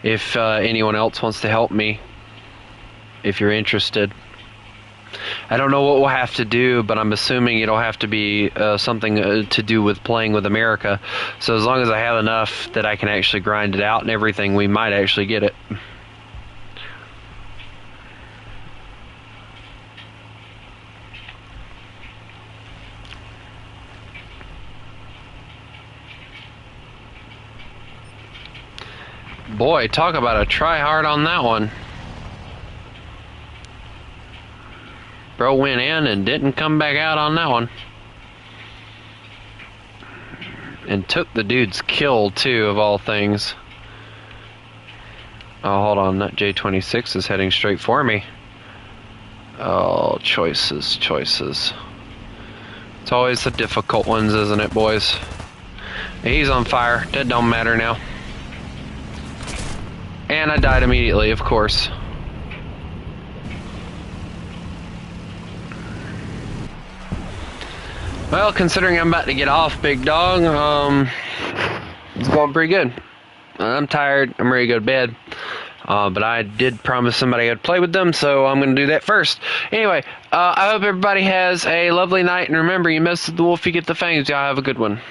[SPEAKER 1] If anyone else wants to help me, if you're interested. I don't know what we'll have to do, but I'm assuming it'll have to be something to do with playing with America. So as long as I have enough that I can actually grind it out and everything, we might actually get it. Boy, talk about a try hard on that one. Bro went in and didn't come back out on that one. And took the dude's kill, too, of all things. Oh, hold on. That J-26 is heading straight for me. Oh, choices, choices. It's always the difficult ones, isn't it, boys? He's on fire. That don't matter now. And I died immediately, of course. Well, considering I'm about to get off, big dog, it's going pretty good. I'm tired. I'm ready to go to bed. But I did promise somebody I'd play with them, so I'm going to do that first. Anyway, I hope everybody has a lovely night. And remember, you mess with the wolf, you get the fangs. Y'all have a good one.